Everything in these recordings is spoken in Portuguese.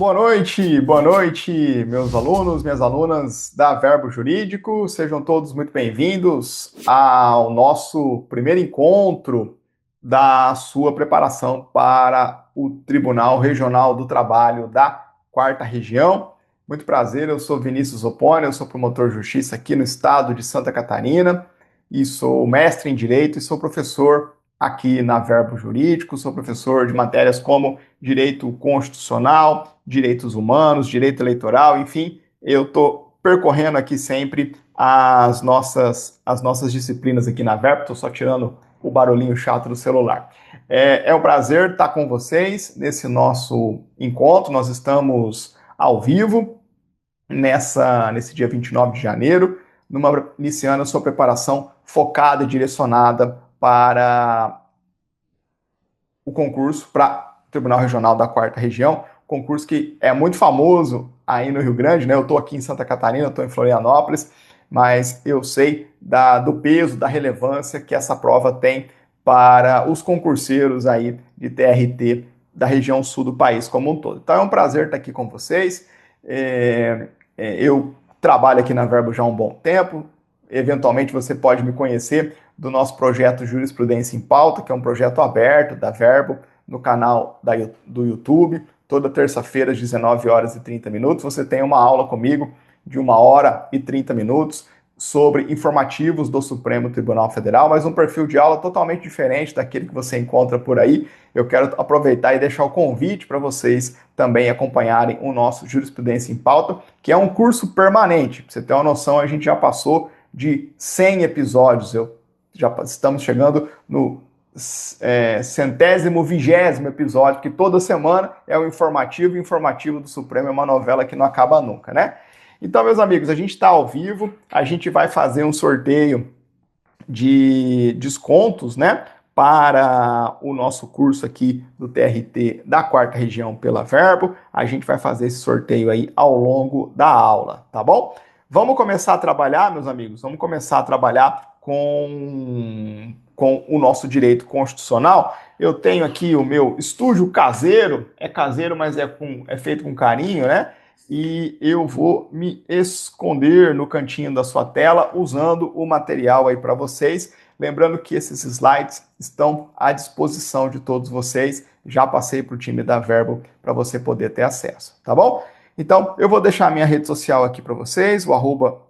Boa noite, meus alunos, minhas alunas da Verbo Jurídico. Sejam todos muito bem-vindos ao nosso primeiro encontro da sua preparação para o Tribunal Regional do Trabalho da Quarta Região. Muito prazer, eu sou Vinícius Opponi, eu sou promotor de justiça aqui no estado de Santa Catarina e sou mestre em Direito e sou professor aqui na Verbo Jurídico, sou professor de matérias como Direito Constitucional, Direitos Humanos, Direito Eleitoral, enfim, eu estou percorrendo aqui sempre as nossas disciplinas aqui na Verbo, estou só tirando o barulhinho chato do celular. É um prazer estar com vocês nesse nosso encontro, nós estamos ao vivo nesse dia 29 de janeiro, iniciando a sua preparação focada e direcionada para o concurso para o Tribunal Regional da Quarta Região, concurso que é muito famoso aí no Rio Grande, né? Eu estou aqui em Santa Catarina, estou em Florianópolis, mas eu sei do peso, da relevância que essa prova tem para os concurseiros aí de TRT da região sul do país como um todo. Então é um prazer estar aqui com vocês. Eu trabalho aqui na Verbo já há um bom tempo. Eventualmente você pode me conhecer do nosso projeto Jurisprudência em Pauta, que é um projeto aberto da Verbo no canal do YouTube. Toda terça-feira, às 19 horas e 30 minutos, você tem uma aula comigo de 1 hora e 30 minutos sobre informativos do Supremo Tribunal Federal, mas um perfil de aula totalmente diferente daquele que você encontra por aí. Eu quero aproveitar e deixar o convite para vocês também acompanharem o nosso Jurisprudência em Pauta, que é um curso permanente. Pra você ter uma noção, a gente já passou de 100 episódios. Já estamos chegando no 120º episódio, que toda semana é o informativo, e o informativo do Supremo é uma novela que não acaba nunca, né? Então, meus amigos, a gente está ao vivo, a gente vai fazer um sorteio de descontos, né, para o nosso curso aqui do TRT da Quarta Região pela Verbo. A gente vai fazer esse sorteio aí ao longo da aula, tá bom? Vamos começar a trabalhar, meus amigos, vamos começar a trabalhar com o nosso direito constitucional. Eu tenho aqui o meu estúdio caseiro, é caseiro, mas é feito com carinho, né? E eu vou me esconder no cantinho da sua tela usando o material aí para vocês. Lembrando que esses slides estão à disposição de todos vocês. Já passei para o time da Verbo para você poder ter acesso, tá bom? Então, eu vou deixar a minha rede social aqui para vocês, o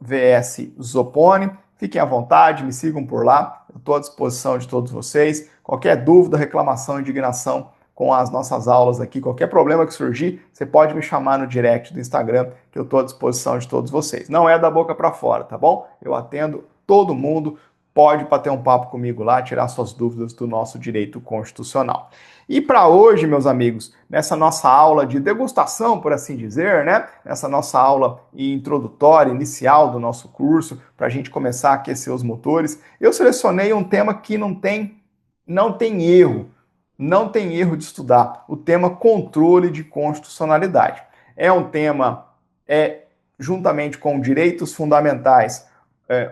@vszopponi. Fiquem à vontade, me sigam por lá. Eu estou à disposição de todos vocês. Qualquer dúvida, reclamação, indignação com as nossas aulas aqui, qualquer problema que surgir, você pode me chamar no direct do Instagram, que eu estou à disposição de todos vocês. Não é da boca para fora, tá bom? Eu atendo todo mundo, pode bater um papo comigo lá, tirar suas dúvidas do nosso direito constitucional. E para hoje, meus amigos, nessa nossa aula de degustação, por assim dizer, né? Nessa nossa aula introdutória, inicial do nosso curso, para a gente começar a aquecer os motores, eu selecionei um tema que não tem erro. Não tem erro de estudar, o tema controle de constitucionalidade. É um tema, juntamente com direitos fundamentais,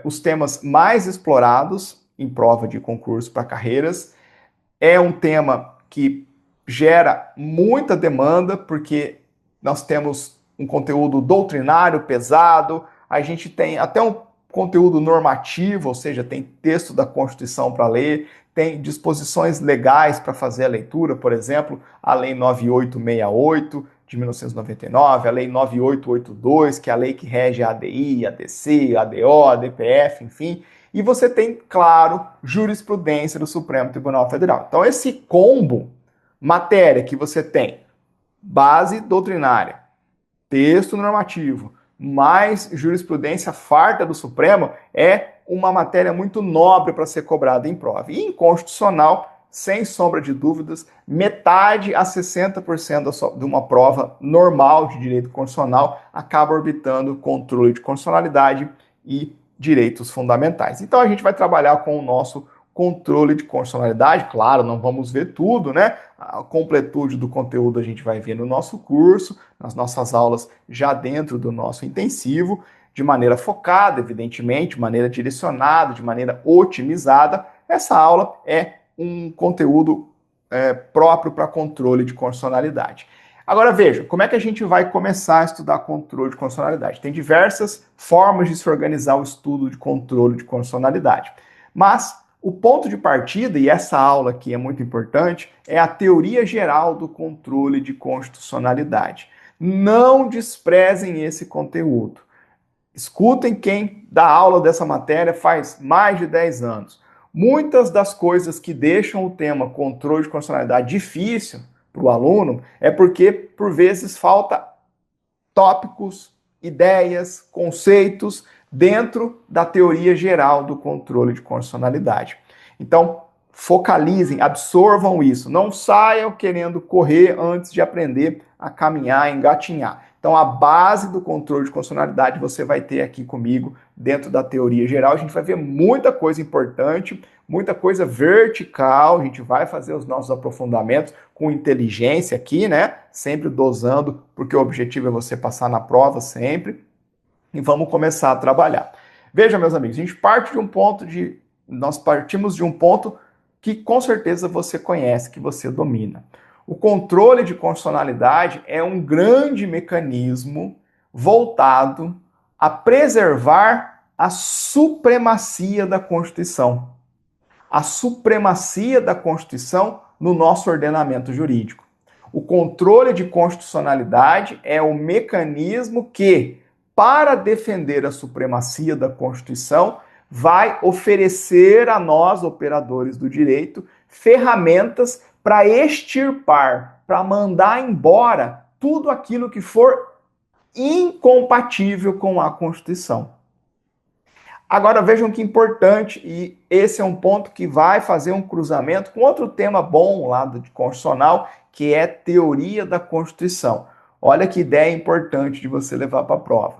os temas mais explorados em prova de concurso para carreiras. É um tema que gera muita demanda, porque nós temos um conteúdo doutrinário pesado, a gente tem até um conteúdo normativo, ou seja, tem texto da Constituição para ler, tem disposições legais para fazer a leitura, por exemplo, a Lei 9868 de 1999, a Lei 9882, que é a lei que rege a ADI, a ADC, a ADO, a DPF, enfim. E você tem, claro, jurisprudência do Supremo Tribunal Federal. Então, esse combo, matéria que você tem, base doutrinária, texto normativo, mais jurisprudência farta do Supremo, é uma matéria muito nobre para ser cobrada em prova. E em constitucional, sem sombra de dúvidas, metade a 60% de uma prova normal de direito constitucional acaba orbitando controle de constitucionalidade e direitos fundamentais. Então a gente vai trabalhar com o nosso controle de constitucionalidade, claro, não vamos ver tudo, né? A completude do conteúdo a gente vai ver no nosso curso, nas nossas aulas já dentro do nosso intensivo, de maneira focada, evidentemente, de maneira direcionada, de maneira otimizada. Essa aula é um conteúdo próprio para controle de constitucionalidade. Agora veja, como é que a gente vai começar a estudar controle de constitucionalidade? Tem diversas formas de se organizar o estudo de controle de constitucionalidade. Mas o ponto de partida, e essa aula aqui é muito importante, é a teoria geral do controle de constitucionalidade. Não desprezem esse conteúdo. Escutem quem dá aula dessa matéria faz mais de 10 anos. Muitas das coisas que deixam o tema controle de constitucionalidade difícil para o aluno é porque, por vezes, falta tópicos, ideias, conceitos dentro da teoria geral do controle de constitucionalidade. Então, focalizem, absorvam isso. Não saiam querendo correr antes de aprender a caminhar, engatinhar. Então, a base do controle de constitucionalidade você vai ter aqui comigo dentro da teoria geral. A gente vai ver muita coisa importante, muita coisa vertical. A gente vai fazer os nossos aprofundamentos com inteligência aqui, né? Sempre dosando, porque o objetivo é você passar na prova sempre. E vamos começar a trabalhar. Veja, meus amigos, a gente parte de um ponto de... Nós partimos de um ponto que com certeza você conhece, que você domina. O controle de constitucionalidade é um grande mecanismo voltado a preservar a supremacia da Constituição. A supremacia da Constituição no nosso ordenamento jurídico. O controle de constitucionalidade é o mecanismo que, para defender a supremacia da Constituição, vai oferecer a nós, operadores do direito, ferramentas para extirpar, para mandar embora tudo aquilo que for incompatível com a Constituição. Agora vejam que importante, e esse é um ponto que vai fazer um cruzamento com outro tema bom lá de constitucional, que é teoria da Constituição. Olha que ideia importante de você levar para a prova.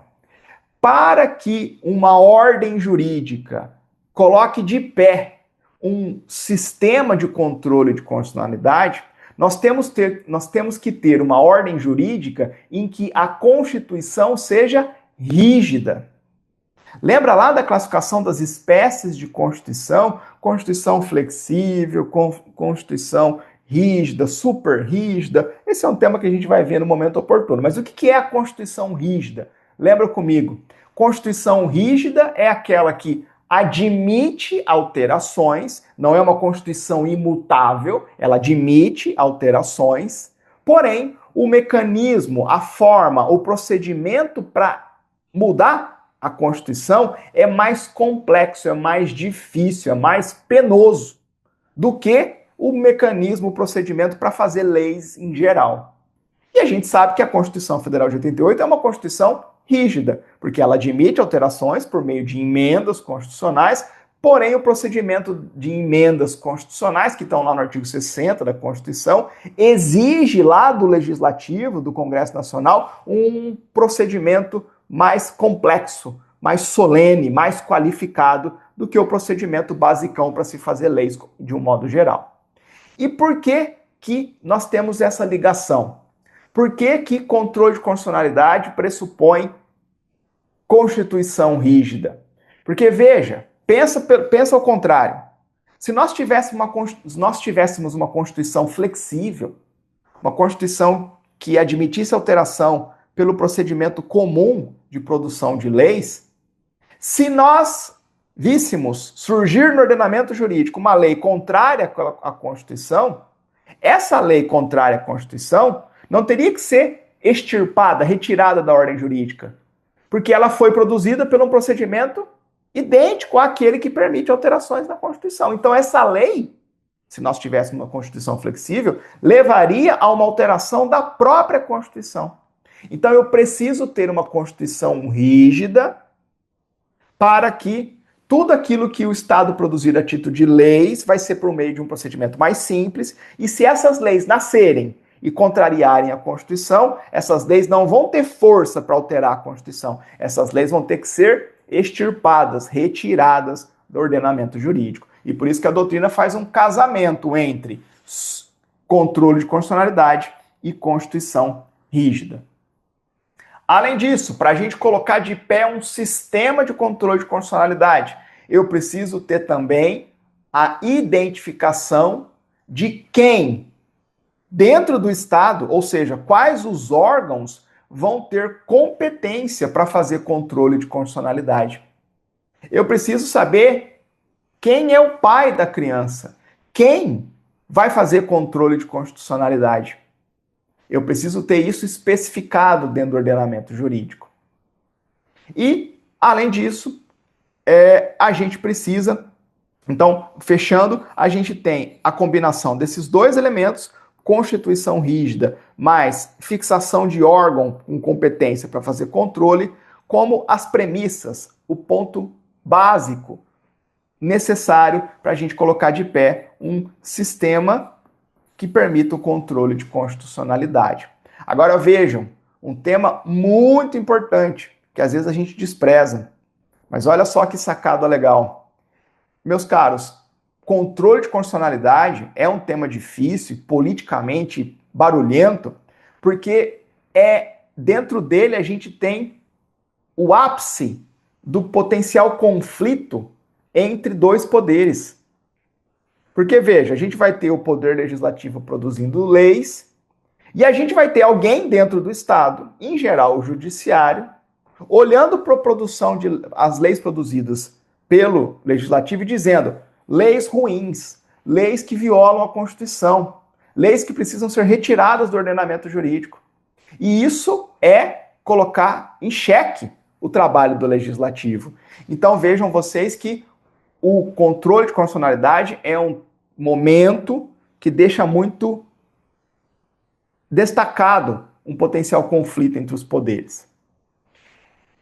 Para que uma ordem jurídica coloque de pé um sistema de controle de constitucionalidade, nós temos que ter uma ordem jurídica em que a Constituição seja rígida. Lembra lá da classificação das espécies de Constituição? Constituição flexível, Constituição rígida, super rígida. Esse é um tema que a gente vai ver no momento oportuno. Mas o que é a Constituição rígida? Lembra comigo? Constituição rígida é aquela que admite alterações, não é uma Constituição imutável, ela admite alterações, porém, o mecanismo, a forma, o procedimento para mudar a Constituição é mais complexo, é mais difícil, é mais penoso do que o mecanismo, o procedimento para fazer leis em geral. E a gente sabe que a Constituição Federal de 88 é uma Constituição rígida, porque ela admite alterações por meio de emendas constitucionais, porém o procedimento de emendas constitucionais, que estão lá no artigo 60 da Constituição, exige lá do Legislativo, do Congresso Nacional, um procedimento mais complexo, mais solene, mais qualificado do que o procedimento basicão para se fazer leis de um modo geral. E por que que nós temos essa ligação? Por que que controle de constitucionalidade pressupõe Constituição rígida? Porque, veja, pensa ao contrário. Se nós tivéssemos uma Constituição flexível, uma Constituição que admitisse alteração pelo procedimento comum de produção de leis, se nós víssemos surgir no ordenamento jurídico uma lei contrária à Constituição, essa lei contrária à Constituição não teria que ser extirpada, retirada da ordem jurídica, porque ela foi produzida por um procedimento idêntico àquele que permite alterações na Constituição. Então, essa lei, se nós tivéssemos uma Constituição flexível, levaria a uma alteração da própria Constituição. Então, eu preciso ter uma Constituição rígida para que tudo aquilo que o Estado produzir a título de leis vai ser por meio de um procedimento mais simples, e se essas leis nascerem e contrariarem a Constituição, essas leis não vão ter força para alterar a Constituição. Essas leis vão ter que ser extirpadas, retiradas do ordenamento jurídico. E por isso que a doutrina faz um casamento entre controle de constitucionalidade e Constituição rígida. Além disso, para a gente colocar de pé um sistema de controle de constitucionalidade, eu preciso ter também a identificação de quem dentro do Estado, ou seja, quais os órgãos vão ter competência para fazer controle de constitucionalidade. Eu preciso saber quem é o pai da criança, quem vai fazer controle de constitucionalidade. Eu preciso ter isso especificado dentro do ordenamento jurídico. E, além disso, a gente precisa, então, fechando, a gente tem a combinação desses dois elementos, constituição rígida, mais fixação de órgão com competência para fazer controle, como as premissas, o ponto básico necessário para a gente colocar de pé um sistema que permita o controle de constitucionalidade. Agora vejam, um tema muito importante, que às vezes a gente despreza, mas olha só que sacada legal. Meus caros, controle de constitucionalidade é um tema difícil, politicamente barulhento, porque dentro dele a gente tem o ápice do potencial conflito entre dois poderes. Porque, veja, a gente vai ter o poder legislativo produzindo leis e a gente vai ter alguém dentro do Estado, em geral o judiciário, olhando para a produção as leis produzidas pelo legislativo e dizendo leis ruins, leis que violam a Constituição, leis que precisam ser retiradas do ordenamento jurídico. E isso é colocar em xeque o trabalho do legislativo. Então vejam vocês que o controle de constitucionalidade é um momento que deixa muito destacado um potencial conflito entre os poderes.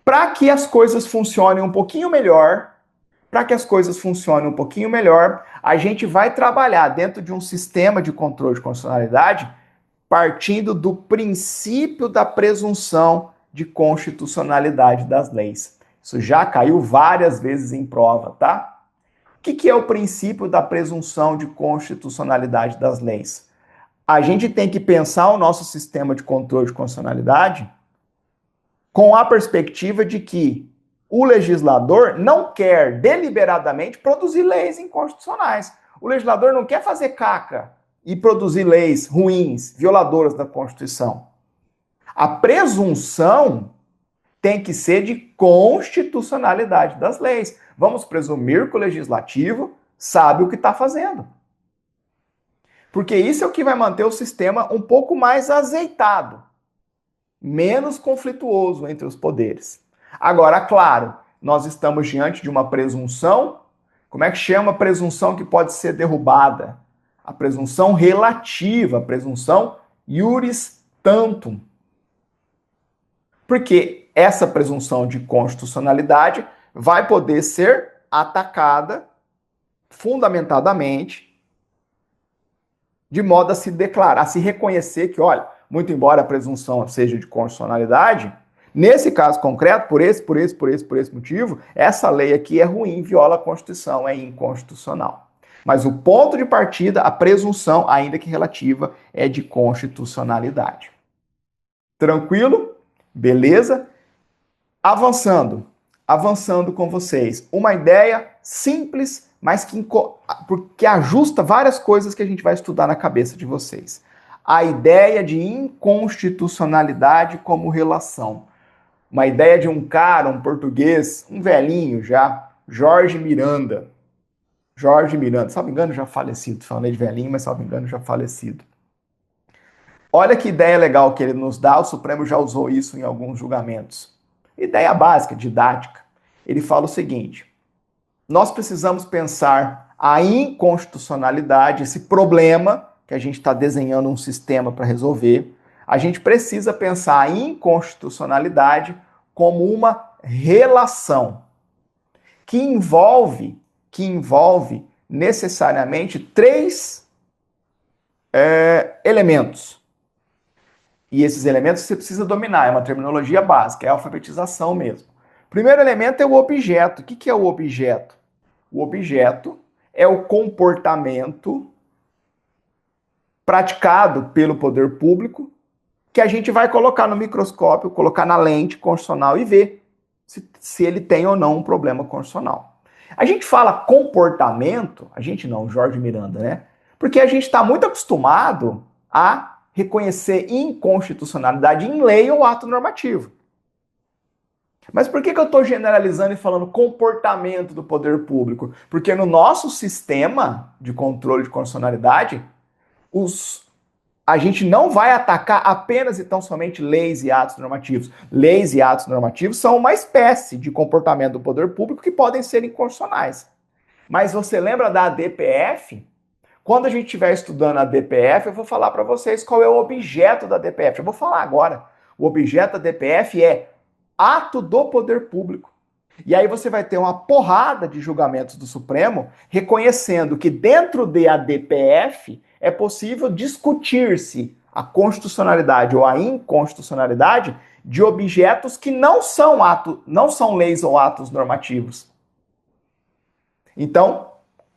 Para que as coisas funcionem um pouquinho melhor, a gente vai trabalhar dentro de um sistema de controle de constitucionalidade partindo do princípio da presunção de constitucionalidade das leis. Isso já caiu várias vezes em prova, tá? O que é o princípio da presunção de constitucionalidade das leis? A gente tem que pensar o nosso sistema de controle de constitucionalidade com a perspectiva de que o legislador não quer deliberadamente produzir leis inconstitucionais. O legislador não quer fazer caca e produzir leis ruins, violadoras da Constituição. A presunção tem que ser de constitucionalidade das leis. Vamos presumir que o legislativo sabe o que está fazendo. Porque isso é o que vai manter o sistema um pouco mais azeitado, menos conflituoso entre os poderes. Agora, claro, nós estamos diante de uma presunção. Como é que chama a presunção que pode ser derrubada? A presunção relativa, a presunção iuris tantum. Porque essa presunção de constitucionalidade vai poder ser atacada fundamentadamente, de modo a se declarar, a se reconhecer que, olha, muito embora a presunção seja de constitucionalidade, nesse caso concreto, por esse motivo, essa lei aqui é ruim, viola a Constituição, é inconstitucional. Mas o ponto de partida, a presunção, ainda que relativa, é de constitucionalidade. Tranquilo? Beleza? Avançando com vocês. Uma ideia simples, mas que ajusta várias coisas que a gente vai estudar na cabeça de vocês. A ideia de inconstitucionalidade como relação. Uma ideia de um cara, um português, um velhinho já, Jorge Miranda. Salvo engano, já falecido. Falei de velhinho, mas salvo engano, já falecido. Olha que ideia legal que ele nos dá, o Supremo já usou isso em alguns julgamentos. Ideia básica, didática. Ele fala o seguinte: nós precisamos pensar a inconstitucionalidade, esse problema que a gente está desenhando um sistema para resolver. A gente precisa pensar a inconstitucionalidade como uma relação que envolve necessariamente três elementos. E esses elementos você precisa dominar, é uma terminologia básica, é a alfabetização mesmo. O primeiro elemento é o objeto. O que é o objeto? O objeto é o comportamento praticado pelo poder público que a gente vai colocar no microscópio, colocar na lente constitucional e ver se ele tem ou não um problema constitucional. A gente fala comportamento, a gente não, Jorge Miranda, né? Porque a gente está muito acostumado a reconhecer inconstitucionalidade em lei ou ato normativo. Mas por que eu estou generalizando e falando comportamento do poder público? Porque no nosso sistema de controle de constitucionalidade, a gente não vai atacar apenas e tão somente leis e atos normativos. Leis e atos normativos são uma espécie de comportamento do poder público que podem ser inconstitucionais. Mas você lembra da DPF? Quando a gente estiver estudando a DPF, eu vou falar para vocês qual é o objeto da DPF. Eu vou falar agora. O objeto da DPF é ato do poder público. E aí você vai ter uma porrada de julgamentos do Supremo reconhecendo que dentro da DPF é possível discutir-se a constitucionalidade ou a inconstitucionalidade de objetos que não são leis ou atos normativos. Então,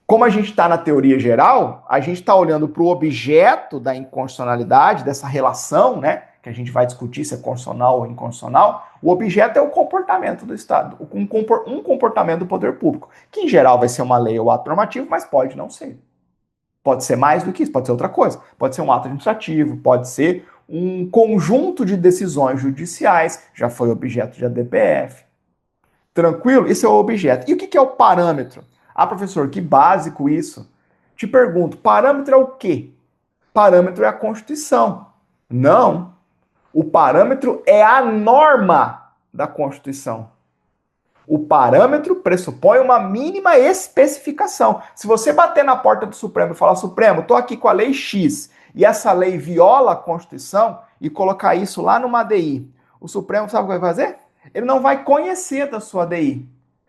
como a gente está na teoria geral, a gente está olhando para o objeto da inconstitucionalidade, dessa relação, né? Que a gente vai discutir se é constitucional ou inconstitucional. O objeto é o comportamento do Estado, um comportamento do poder público, que em geral vai ser uma lei ou ato normativo, mas pode não ser. Pode ser mais do que isso, pode ser outra coisa. Pode ser um ato administrativo, pode ser um conjunto de decisões judiciais, já foi objeto de ADPF. Tranquilo? Esse é o objeto. E o que é o parâmetro? Ah, professor, que básico isso. Te pergunto, parâmetro é o quê? Parâmetro é a Constituição. Não. O parâmetro é a norma da Constituição. O parâmetro pressupõe uma mínima especificação. Se você bater na porta do Supremo e falar, Supremo, estou aqui com a lei X, e essa lei viola a Constituição, e colocar isso lá numa ADI, o Supremo sabe o que vai fazer? Ele não vai conhecer da sua ADI.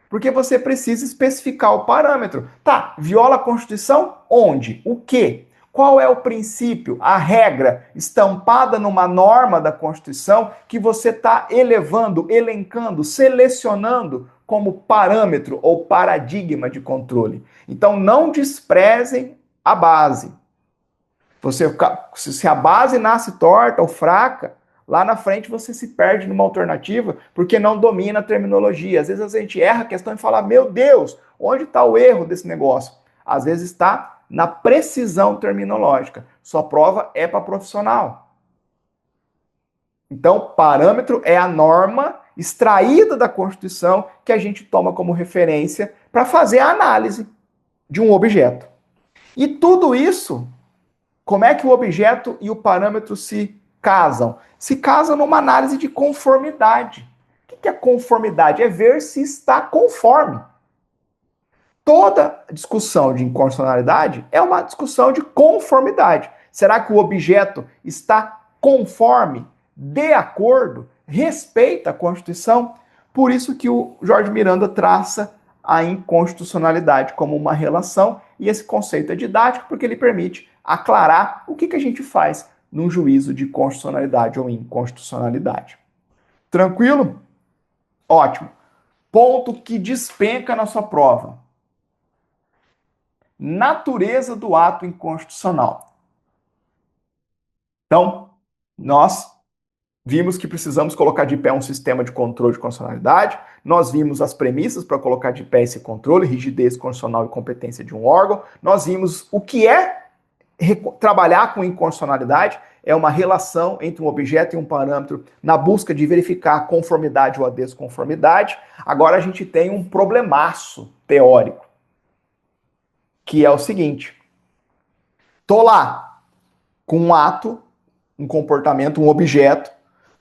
Porque você precisa especificar o parâmetro. Tá, viola a Constituição? Onde? O quê? Qual é o princípio, a regra estampada numa norma da Constituição que você está elevando, elencando, selecionando como parâmetro ou paradigma de controle? Então não desprezem a base. Se a base nasce torta ou fraca, lá na frente você se perde numa alternativa porque não domina a terminologia. Às vezes a gente erra a questão e fala, meu Deus, onde está o erro desse negócio? Às vezes está na precisão terminológica. Sua prova é para profissional. Então, parâmetro é a norma extraída da Constituição que a gente toma como referência para fazer a análise de um objeto. E tudo isso, como é que o objeto e o parâmetro se casam? Se casam numa análise de conformidade. O que é conformidade? É ver se está conforme. Toda discussão de inconstitucionalidade é uma discussão de conformidade. Será que o objeto está conforme, de acordo, respeita a Constituição? Por isso que o Jorge Miranda traça a inconstitucionalidade como uma relação, e esse conceito é didático porque ele permite aclarar o que a gente faz num juízo de constitucionalidade ou inconstitucionalidade. Tranquilo? Ótimo. Ponto que despenca na sua prova. Natureza do ato inconstitucional. Então, nós vimos que precisamos colocar de pé um sistema de controle de constitucionalidade, nós vimos as premissas para colocar de pé esse controle, rigidez constitucional e competência de um órgão, nós vimos o que é trabalhar com inconstitucionalidade, é uma relação entre um objeto e um parâmetro na busca de verificar a conformidade ou a desconformidade. Agora a gente tem um problemaço teórico, que é o seguinte: tô lá com um ato, um comportamento, um objeto,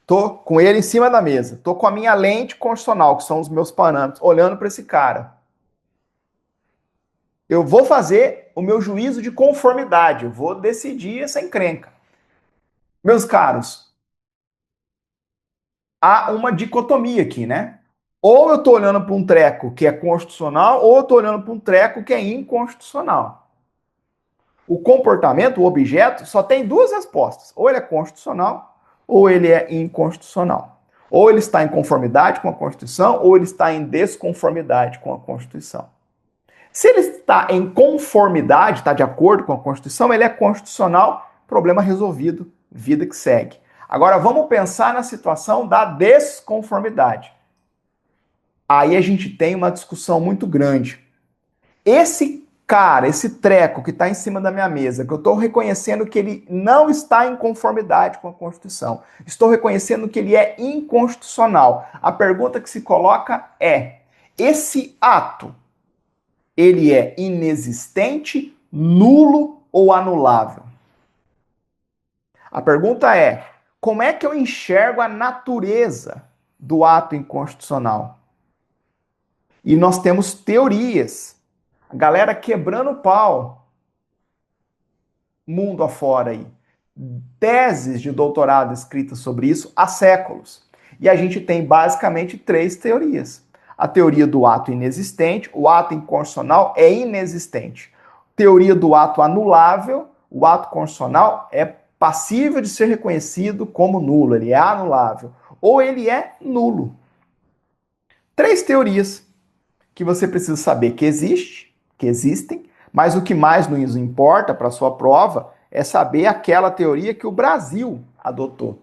tô com ele em cima da mesa, tô com a minha lente constitucional, que são os meus parâmetros, olhando para esse cara. Eu vou fazer o meu juízo de conformidade, eu vou decidir essa encrenca. Meus caros, há uma dicotomia aqui, né? Ou eu tô olhando para um treco que é constitucional, ou eu tô olhando para um treco que é inconstitucional. O comportamento, o objeto, só tem duas respostas. Ou ele é constitucional, ou ele é inconstitucional. Ou ele está em conformidade com a Constituição, ou ele está em desconformidade com a Constituição. Se ele está em conformidade, está de acordo com a Constituição, ele é constitucional, problema resolvido, vida que segue. Agora vamos pensar na situação da desconformidade. Aí a gente tem uma discussão muito grande. Esse Cara, esse treco que está em cima da minha mesa, que eu estou reconhecendo que ele não está em conformidade com a Constituição, estou reconhecendo que ele é inconstitucional. A pergunta que se coloca é: esse ato, ele é inexistente, nulo ou anulável? A pergunta é: como é que eu enxergo a natureza do ato inconstitucional? E nós temos teorias, a galera quebrando o pau, mundo afora aí. Teses de doutorado escritas sobre isso há séculos. E a gente tem basicamente três teorias. A teoria do ato inexistente, o ato inconstitucional é inexistente. Teoria do ato anulável, o ato constitucional é passível de ser reconhecido como nulo, ele é anulável. Ou ele é nulo. Três teorias que você precisa saber que existem, mas o que mais nos importa para a sua prova é saber aquela teoria que o Brasil adotou.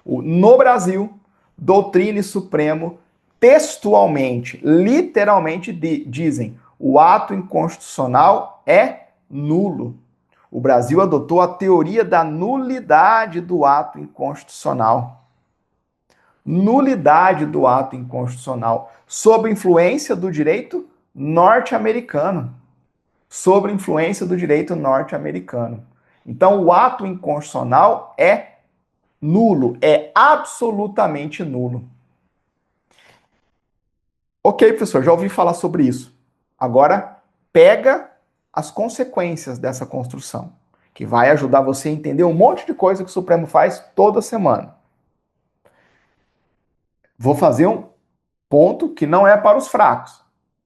No Brasil, doutrina e Supremo, textualmente, literalmente dizem: o ato inconstitucional é nulo. O Brasil adotou a teoria da nulidade do ato inconstitucional. Nulidade do ato inconstitucional, sob influência do direito norte-americano. Sob influência do direito norte-americano. Então, o ato inconstitucional é nulo, é absolutamente nulo. Ok, professor, já ouvi falar sobre isso. Agora, pega as consequências dessa construção, que vai ajudar você a entender um monte de coisa que o Supremo faz toda semana. Vou fazer um ponto que não é para os fracos.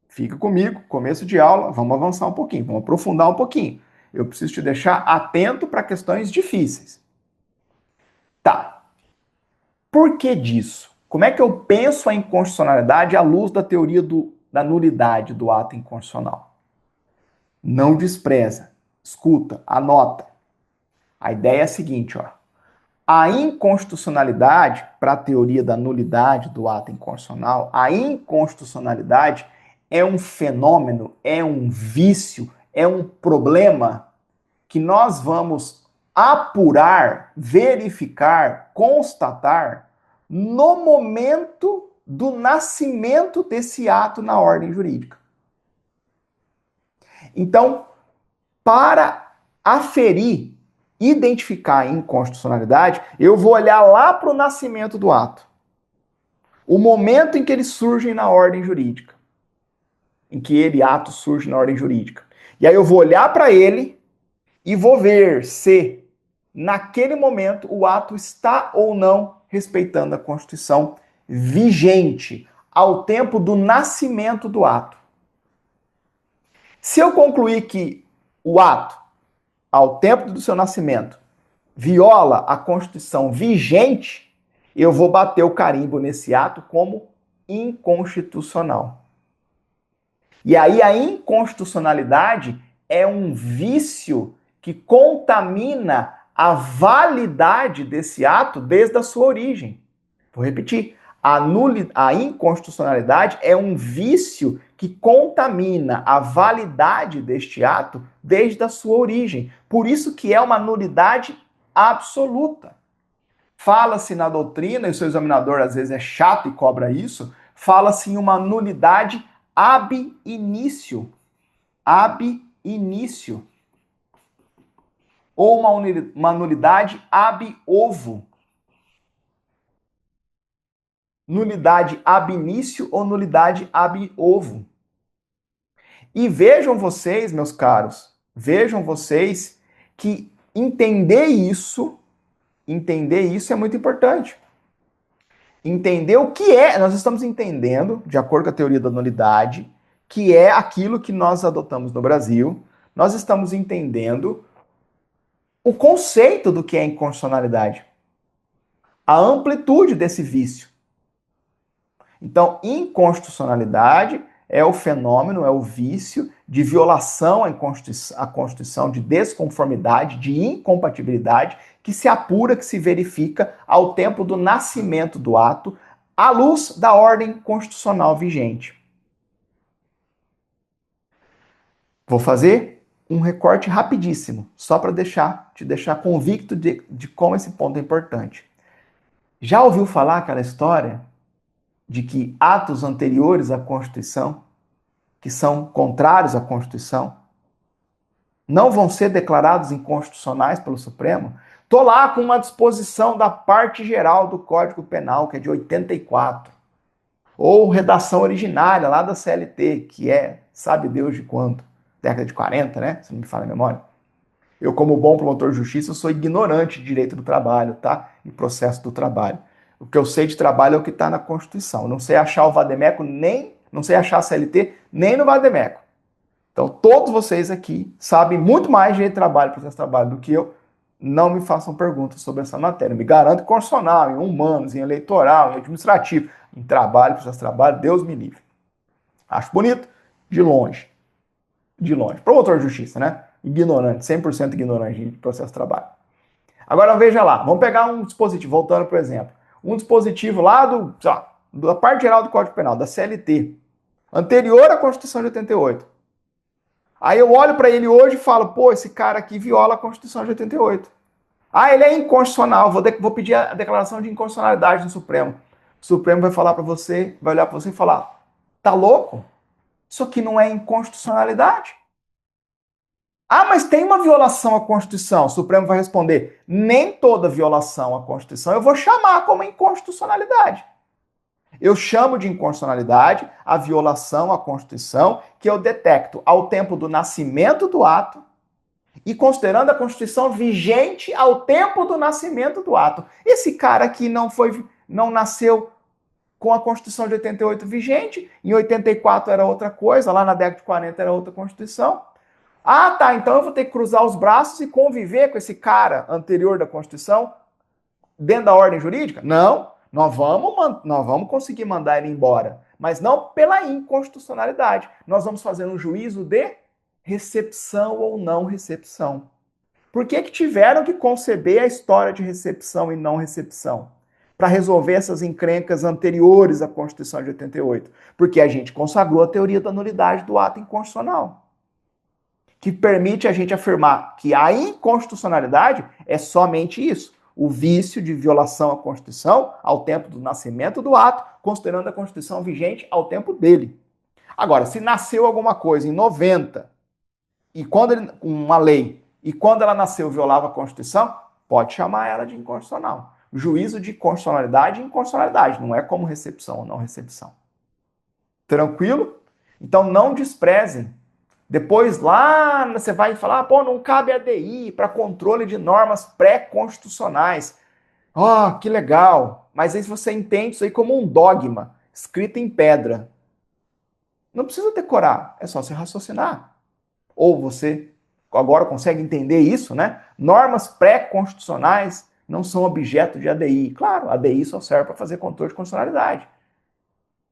Fica comigo, começo de aula, vamos avançar um pouquinho, vamos aprofundar um pouquinho. Eu preciso te deixar atento para questões difíceis. Tá. Por que disso? Como é que eu penso a inconstitucionalidade à luz da teoria da nulidade do ato inconstitucional? Não despreza, escuta, anota. A ideia é a seguinte, ó. A inconstitucionalidade, para a teoria da nulidade do ato inconstitucional, a inconstitucionalidade é um fenômeno, é um vício, é um problema que nós vamos apurar, verificar, constatar no momento do nascimento desse ato na ordem jurídica. Então, para aferir, identificar a inconstitucionalidade, eu vou olhar lá para o nascimento do ato. O momento em que eles surgem na ordem jurídica. Em que ele, ato, surge na ordem jurídica. E aí eu vou olhar para ele e vou ver se, naquele momento, o ato está ou não respeitando a Constituição vigente ao tempo do nascimento do ato. Se eu concluir que o ato, ao tempo do seu nascimento, viola a Constituição vigente, eu vou bater o carimbo nesse ato como inconstitucional. E aí a inconstitucionalidade é um vício que contamina a validade desse ato desde a sua origem. Vou repetir. A inconstitucionalidade é um vício que contamina a validade deste ato desde a sua origem. Por isso que é uma nulidade absoluta. Fala-se na doutrina, e o seu examinador às vezes é chato e cobra isso, fala-se em uma nulidade ab início. Ab início. Ou uma nulidade ab ovo. Nulidade ab início ou nulidade ab ovo. E vejam vocês, meus caros, vejam vocês que entender isso é muito importante. Entender o que é, nós estamos entendendo, de acordo com a teoria da nulidade, que é aquilo que nós adotamos no Brasil, nós estamos entendendo o conceito do que é inconstitucionalidade, a amplitude desse vício. Então, inconstitucionalidade é o fenômeno, é o vício de violação à Constituição, de desconformidade, de incompatibilidade, que se apura, que se verifica ao tempo do nascimento do ato, à luz da ordem constitucional vigente. Vou fazer um recorte rapidíssimo, só para te deixar convicto de como esse ponto é importante. Já ouviu falar aquela história de que atos anteriores à Constituição, que são contrários à Constituição, não vão ser declarados inconstitucionais pelo Supremo? Estou lá com uma disposição da parte geral do Código Penal, que é de 84. Ou redação originária lá da CLT, que é, sabe Deus de quando? Década de 40, né? Se não me falha a memória. Eu, como bom promotor de justiça, sou ignorante de direito do trabalho, tá? E processo do trabalho. O que eu sei de trabalho é o que está na Constituição. Eu não sei achar o vademécum não sei achar a CLT, nem no vademécum. Então, todos vocês aqui sabem muito mais de direito de trabalho e processo de trabalho do que eu. Não me façam perguntas sobre essa matéria. Me garanto em constitucional, em humanos, em eleitoral, em administrativo, em trabalho, processo de trabalho, Deus me livre. Acho bonito? De longe. De longe. Promotor de justiça, né? Ignorante, 100% ignorante de processo de trabalho. Agora veja lá, vamos pegar um dispositivo, voltando para o exemplo. Um dispositivo lá da parte geral do Código Penal, da CLT, anterior à Constituição de 88. Aí eu olho para ele hoje e falo, pô, esse cara aqui viola a Constituição de 88. Ah, ele é inconstitucional, vou pedir a declaração de inconstitucionalidade no Supremo. O Supremo vai falar para você, vai olhar para você e falar, tá louco? Isso aqui não é inconstitucionalidade. Ah, mas tem uma violação à Constituição. O Supremo vai responder, nem toda violação à Constituição eu vou chamar como inconstitucionalidade. Eu chamo de inconstitucionalidade a violação à Constituição que eu detecto ao tempo do nascimento do ato e considerando a Constituição vigente ao tempo do nascimento do ato. Esse cara aqui não nasceu com a Constituição de 88 vigente, em 84 era outra coisa, lá na década de 40 era outra Constituição. Ah, tá, então eu vou ter que cruzar os braços e conviver com esse cara anterior da Constituição dentro da ordem jurídica? Não, nós vamos conseguir mandar ele embora, mas não pela inconstitucionalidade. Nós vamos fazer um juízo de recepção ou não recepção. Por que tiveram que conceber a história de recepção e não recepção? Para resolver essas encrencas anteriores à Constituição de 88. Porque a gente consagrou a teoria da nulidade do ato inconstitucional, que permite a gente afirmar que a inconstitucionalidade é somente isso, o vício de violação à Constituição ao tempo do nascimento do ato, considerando a Constituição vigente ao tempo dele. Agora, se nasceu alguma coisa em 90, e quando uma lei, e quando ela nasceu violava a Constituição, pode chamar ela de inconstitucional. Juízo de constitucionalidade e inconstitucionalidade, não é como recepção ou não recepção. Tranquilo? Então não desprezem. Depois lá você vai falar, pô, não cabe ADI para controle de normas pré-constitucionais. Oh, que legal. Mas aí você entende isso aí como um dogma, escrito em pedra. Não precisa decorar, é só você raciocinar. Ou você agora consegue entender isso, né? Normas pré-constitucionais não são objeto de ADI. Claro, ADI só serve para fazer controle de constitucionalidade.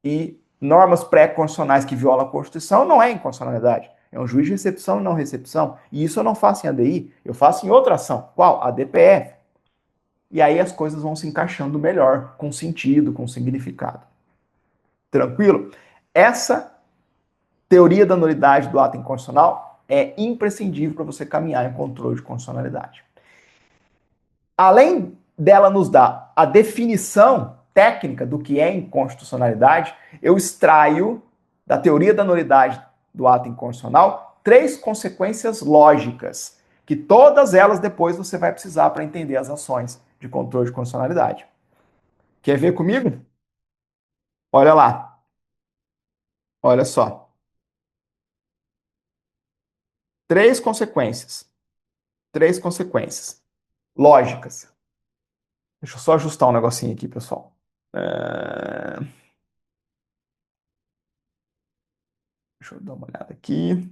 E normas pré-constitucionais que violam a Constituição não é inconstitucionalidade. É um juiz de recepção e não recepção. E isso eu não faço em ADI, eu faço em outra ação. Qual? A DPF. E aí as coisas vão se encaixando melhor, com sentido, com significado. Tranquilo? Essa teoria da nulidade do ato inconstitucional é imprescindível para você caminhar em controle de constitucionalidade. Além dela nos dar a definição técnica do que é inconstitucionalidade, eu extraio da teoria da nulidade do ato inconstitucional 3 consequências lógicas, que todas elas depois você vai precisar para entender as ações de controle de constitucionalidade. Quer ver comigo? Olha lá. Olha só. 3 consequências. 3 consequências lógicas. Deixa eu só ajustar um negocinho aqui, pessoal. Deixa eu dar uma olhada aqui.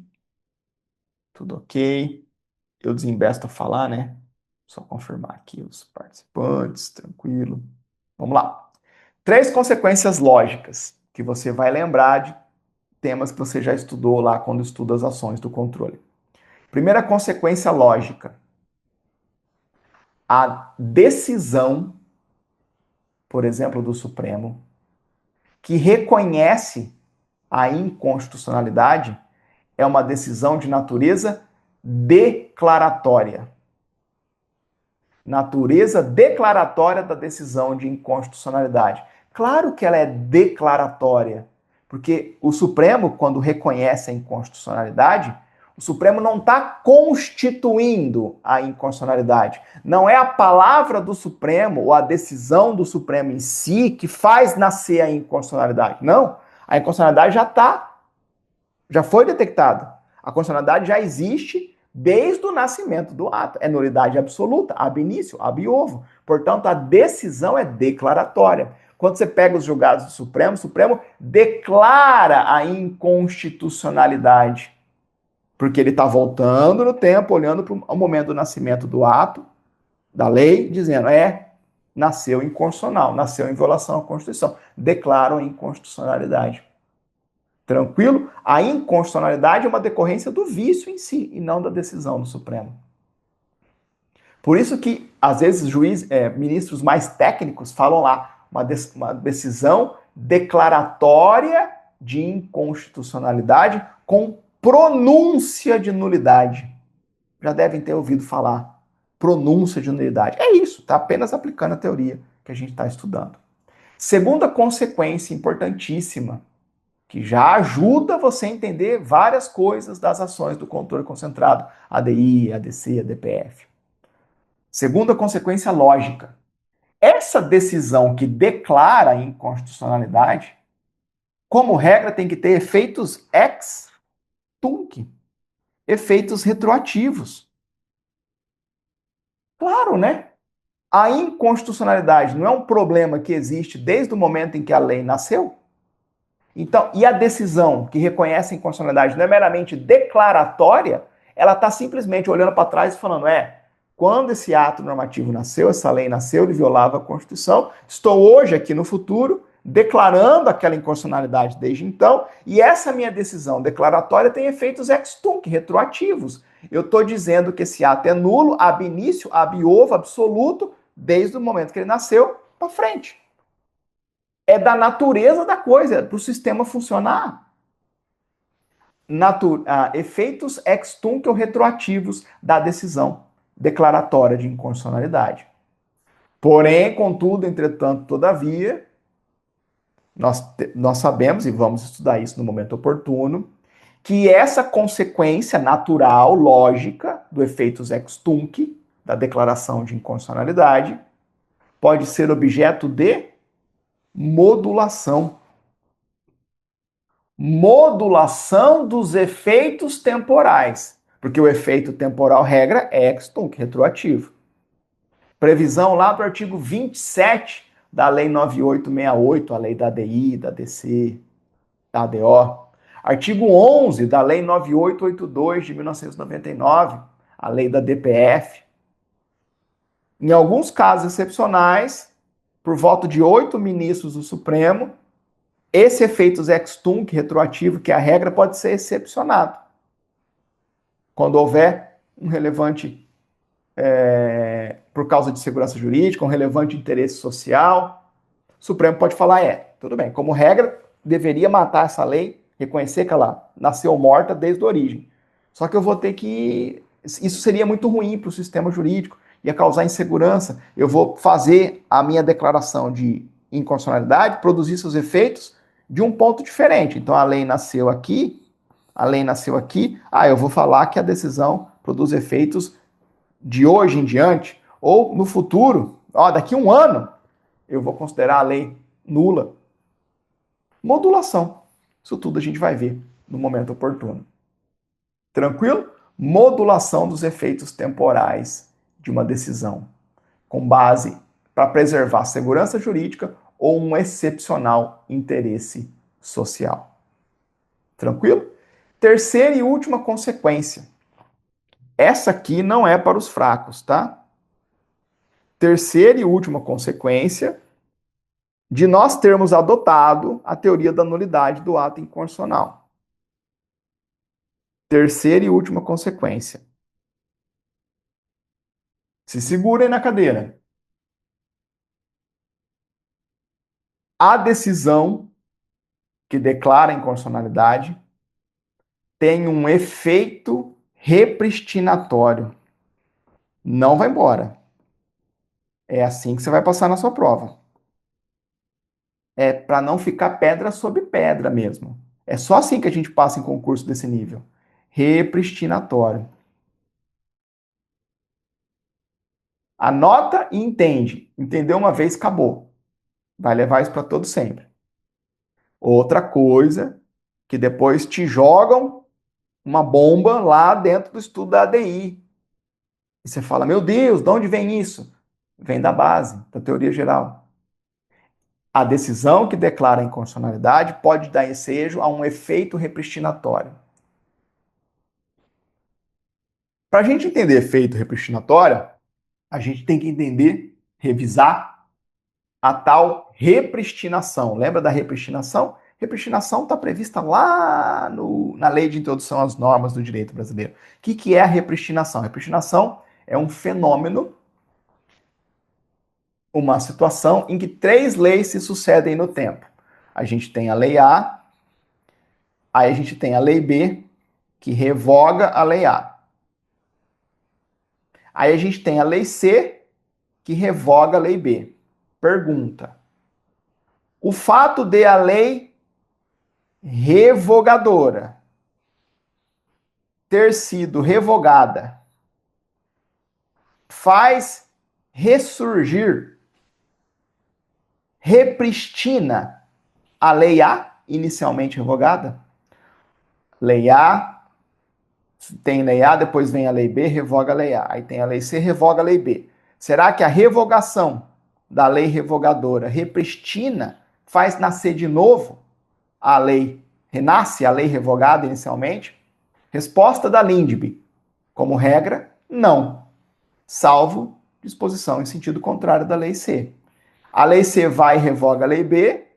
Tudo ok. Eu desembesto a falar, né? Só confirmar aqui os participantes, tranquilo. Vamos lá. 3 consequências lógicas que você vai lembrar de temas que você já estudou lá quando estuda as ações do controle. Primeira consequência lógica. A decisão, por exemplo, do Supremo, que reconhece a inconstitucionalidade, É uma decisão de natureza declaratória. Natureza declaratória da decisão de inconstitucionalidade. Claro que ela é declaratória, porque o Supremo, quando reconhece a inconstitucionalidade, o Supremo não está constituindo a inconstitucionalidade. Não é a palavra do Supremo ou a decisão do Supremo em si que faz nascer a inconstitucionalidade. Não. A inconstitucionalidade já foi detectada. A constitucionalidade já existe desde o nascimento do ato. É nulidade absoluta, ab início, ab ovo. Portanto, a decisão é declaratória. Quando você pega os julgados do Supremo, o Supremo declara a inconstitucionalidade. Porque ele está voltando no tempo, olhando para o momento do nascimento do ato, da lei, dizendo, nasceu inconstitucional, nasceu em violação à Constituição. Declaram a inconstitucionalidade. Tranquilo? A inconstitucionalidade é uma decorrência do vício em si e não da decisão do Supremo. Por isso que, às vezes, ministros mais técnicos falam lá uma decisão declaratória de inconstitucionalidade com pronúncia de nulidade. Já devem ter ouvido falar. Pronúncia de nulidade. É isso, está apenas aplicando a teoria que a gente está estudando. Segunda consequência importantíssima, que já ajuda você a entender várias coisas das ações do controle concentrado, ADI, ADC, ADPF. Segunda consequência lógica. Essa decisão que declara a inconstitucionalidade, como regra, tem que ter efeitos ex tunc, efeitos retroativos. Claro, né? A inconstitucionalidade não é um problema que existe desde o momento em que a lei nasceu? Então, e a decisão que reconhece a inconstitucionalidade não é meramente declaratória, ela está simplesmente olhando para trás e falando, quando esse ato normativo nasceu, essa lei nasceu, ele violava a Constituição, estou hoje aqui no futuro declarando aquela inconstitucionalidade desde então, e essa minha decisão declaratória tem efeitos ex tunc, retroativos. Eu estou dizendo que esse ato é nulo, ab início, ab ovo, absoluto, desde o momento que ele nasceu para frente. É da natureza da coisa, para o sistema funcionar. Efeitos ex tunc ou retroativos da decisão declaratória de inconstitucionalidade. Porém, contudo, entretanto, todavia, nós sabemos, e vamos estudar isso no momento oportuno, que essa consequência natural, lógica, do efeitos ex tunc, da declaração de inconstitucionalidade, pode ser objeto de modulação. Modulação dos efeitos temporais, porque o efeito temporal, regra, é ex tunc, retroativo. Previsão lá do artigo 27 da Lei 9868, a lei da ADI, da DC, da ADO. Artigo 11 da Lei 9882 de 1999, a lei da DPF. Em alguns casos excepcionais, por voto de 8 ministros do Supremo, esse efeito ex tunc retroativo, que é a regra, pode ser excepcionado. Quando houver um relevante, por causa de segurança jurídica, um relevante interesse social, o Supremo pode falar, tudo bem, como regra, deveria matar essa lei, reconhecer que ela nasceu morta desde a origem. Só que eu vou ter que... Isso seria muito ruim para o sistema jurídico, ia causar insegurança. Eu vou fazer a minha declaração de inconstitucionalidade, produzir seus efeitos de um ponto diferente. Então, a lei nasceu aqui, eu vou falar que a decisão produz efeitos de hoje em diante, ou no futuro, daqui a um ano, eu vou considerar a lei nula. Modulação. Isso tudo a gente vai ver no momento oportuno. Tranquilo? Modulação dos efeitos temporais de uma decisão, com base para preservar a segurança jurídica ou um excepcional interesse social. Tranquilo? Terceira e última consequência. Essa aqui não é para os fracos, tá? Terceira e última consequência de nós termos adotado a teoria da nulidade do ato inconstitucional. Terceira e última consequência. Se segurem na cadeira. A decisão que declara a inconstitucionalidade tem um efeito repristinatório. Não vai embora. É assim que você vai passar na sua prova. É para não ficar pedra sobre pedra mesmo. É só assim que a gente passa em concurso desse nível. Repristinatório. Anota e entende. Entendeu uma vez, acabou. Vai levar isso para todo sempre. Outra coisa que depois te jogam uma bomba lá dentro do estudo da ADI. E você fala, meu Deus, de onde vem isso? Vem da base, da teoria geral. A decisão que declara a inconstitucionalidade pode dar ensejo a um efeito repristinatório. Para a gente entender efeito repristinatório, a gente tem que entender, revisar a tal repristinação. Lembra da repristinação? Repristinação está prevista lá na Lei de Introdução às Normas do Direito Brasileiro. O que é a repristinação? A repristinação é um fenômeno, uma situação em que três leis se sucedem no tempo. A gente tem a Lei A, aí a gente tem a Lei B, que revoga a Lei A. Aí a gente tem a Lei C, que revoga a Lei B. Pergunta: o fato de a lei revogadora ter sido revogada faz ressurgir, repristina a Lei A, inicialmente revogada? Lei A, tem Lei A, depois vem a Lei B, revoga a Lei A. Aí tem a Lei C, revoga a Lei B. Será que a revogação da lei revogadora repristina, faz nascer de novo a lei, renasce a lei revogada inicialmente? Resposta da Lindbe: como regra, não, salvo disposição em sentido contrário da Lei C. A Lei C vai e revoga a Lei B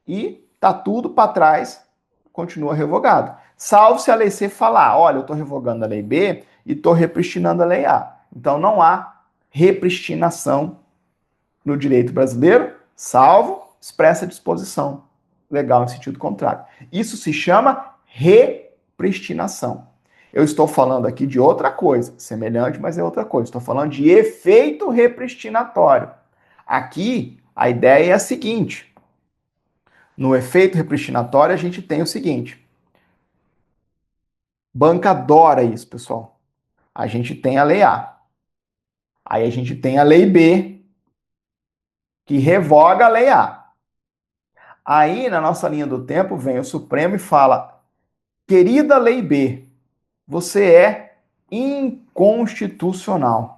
e tá tudo para trás, continua revogado. Salvo se a Lei C falar, olha, eu estou revogando a Lei B e estou repristinando a Lei A. Então não há repristinação no direito brasileiro, salvo expressa disposição legal em sentido contrário. Isso se chama repristinação. Eu estou falando aqui de outra coisa, semelhante, mas é outra coisa. Estou falando de efeito repristinatório. Aqui, a ideia é a seguinte: no efeito repristinatório, a gente tem o seguinte. Banca adora isso, pessoal. A gente tem a Lei A. Aí a gente tem a Lei B, que revoga a Lei A. Aí, na nossa linha do tempo, vem o Supremo e fala: querida Lei B, você é inconstitucional.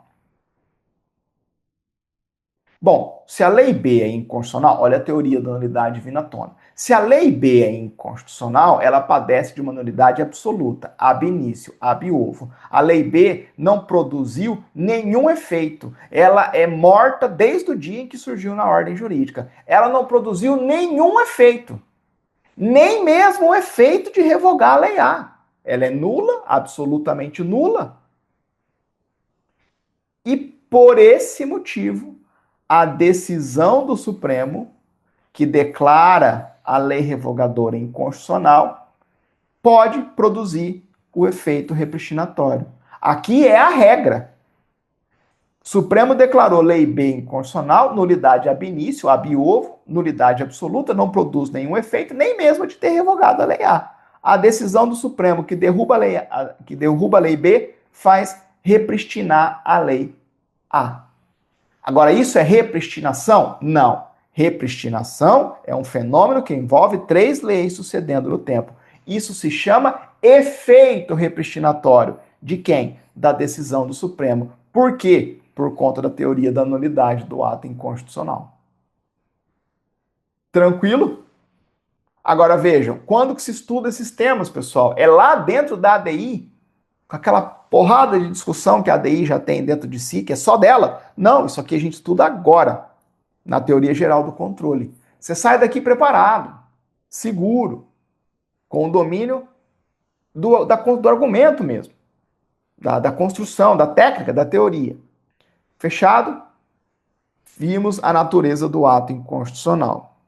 Bom, se a Lei B é inconstitucional, olha a teoria da nulidade divina tona. Se a Lei B é inconstitucional, ela padece de uma nulidade absoluta, ab início, ab ovo. A Lei B não produziu nenhum efeito. Ela é morta desde o dia em que surgiu na ordem jurídica. Ela não produziu nenhum efeito. Nem mesmo o efeito de revogar a Lei A. Ela é nula, absolutamente nula. E por esse motivo, a decisão do Supremo, que declara a lei revogadora inconstitucional, pode produzir o efeito repristinatório. Aqui é a regra. O Supremo declarou lei B inconstitucional, nulidade ab início, ab ovo, nulidade absoluta, não produz nenhum efeito, nem mesmo de ter revogado a lei A. A decisão do Supremo que derruba a lei B faz repristinar a lei A. Agora, isso é repristinação? Não. Repristinação é um fenômeno que envolve três leis sucedendo no tempo. Isso se chama efeito repristinatório. De quem? Da decisão do Supremo. Por quê? Por conta da teoria da nulidade do ato inconstitucional. Tranquilo? Agora vejam, quando que se estuda esses temas, pessoal? É lá dentro da ADI, com aquela porrada de discussão que a ADI já tem dentro de si, que é só dela? Não, isso aqui a gente estuda agora, na teoria geral do controle. Você sai daqui preparado, seguro, com o domínio do argumento mesmo, da construção, da técnica, da teoria. Fechado? Vimos a natureza do ato inconstitucional.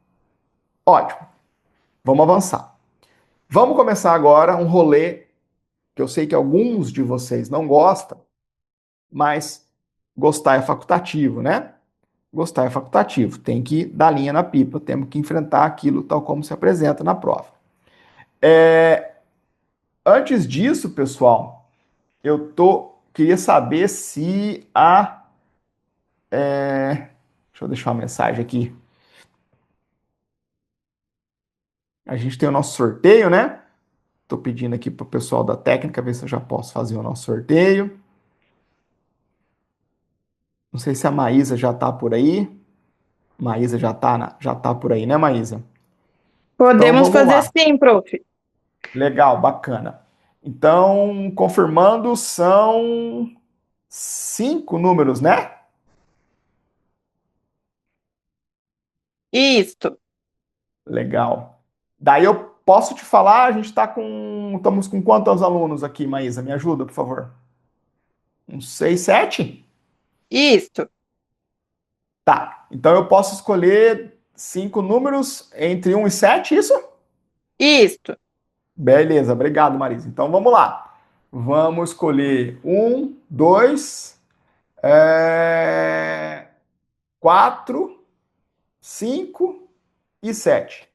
Ótimo. Vamos avançar. Vamos começar agora um rolê que eu sei que alguns de vocês não gostam, mas gostar é facultativo, né? Gostar é facultativo, tem que dar linha na pipa, temos que enfrentar aquilo tal como se apresenta na prova. Antes disso, pessoal, queria saber se a. Deixa eu deixar uma mensagem aqui. A gente tem o nosso sorteio, né? Estou pedindo aqui para o pessoal da técnica ver se eu já posso fazer o nosso sorteio. Não sei se a Maísa já está por aí. Maísa já tá por aí, né, Maísa? Então Podemos vamos fazer lá. sim, prof. Legal, bacana. Então, confirmando, são 5 números, né? Isso, Legal. Daí eu posso te falar, a gente está com. Estamos com quantos alunos aqui, Maísa? Me ajuda, por favor. Uns 6, 7? isso, Tá. Então eu posso escolher 5 números entre 1 e 7, isso? isso. Beleza, obrigado, Marisa. Então vamos lá. Vamos escolher 2, 4, 5 e 7.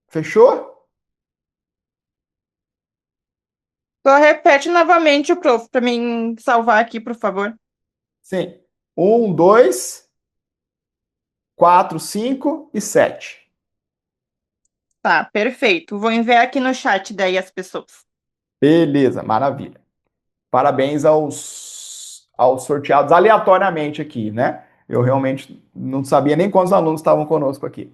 Fechou? Só repete novamente o prof para mim salvar aqui, por favor. Sim. 2, 4, 5 e 7. Tá, perfeito. Vou enviar aqui no chat daí as pessoas. Beleza, maravilha. Parabéns aos sorteados aleatoriamente aqui, né? Eu realmente não sabia nem quantos alunos estavam conosco aqui.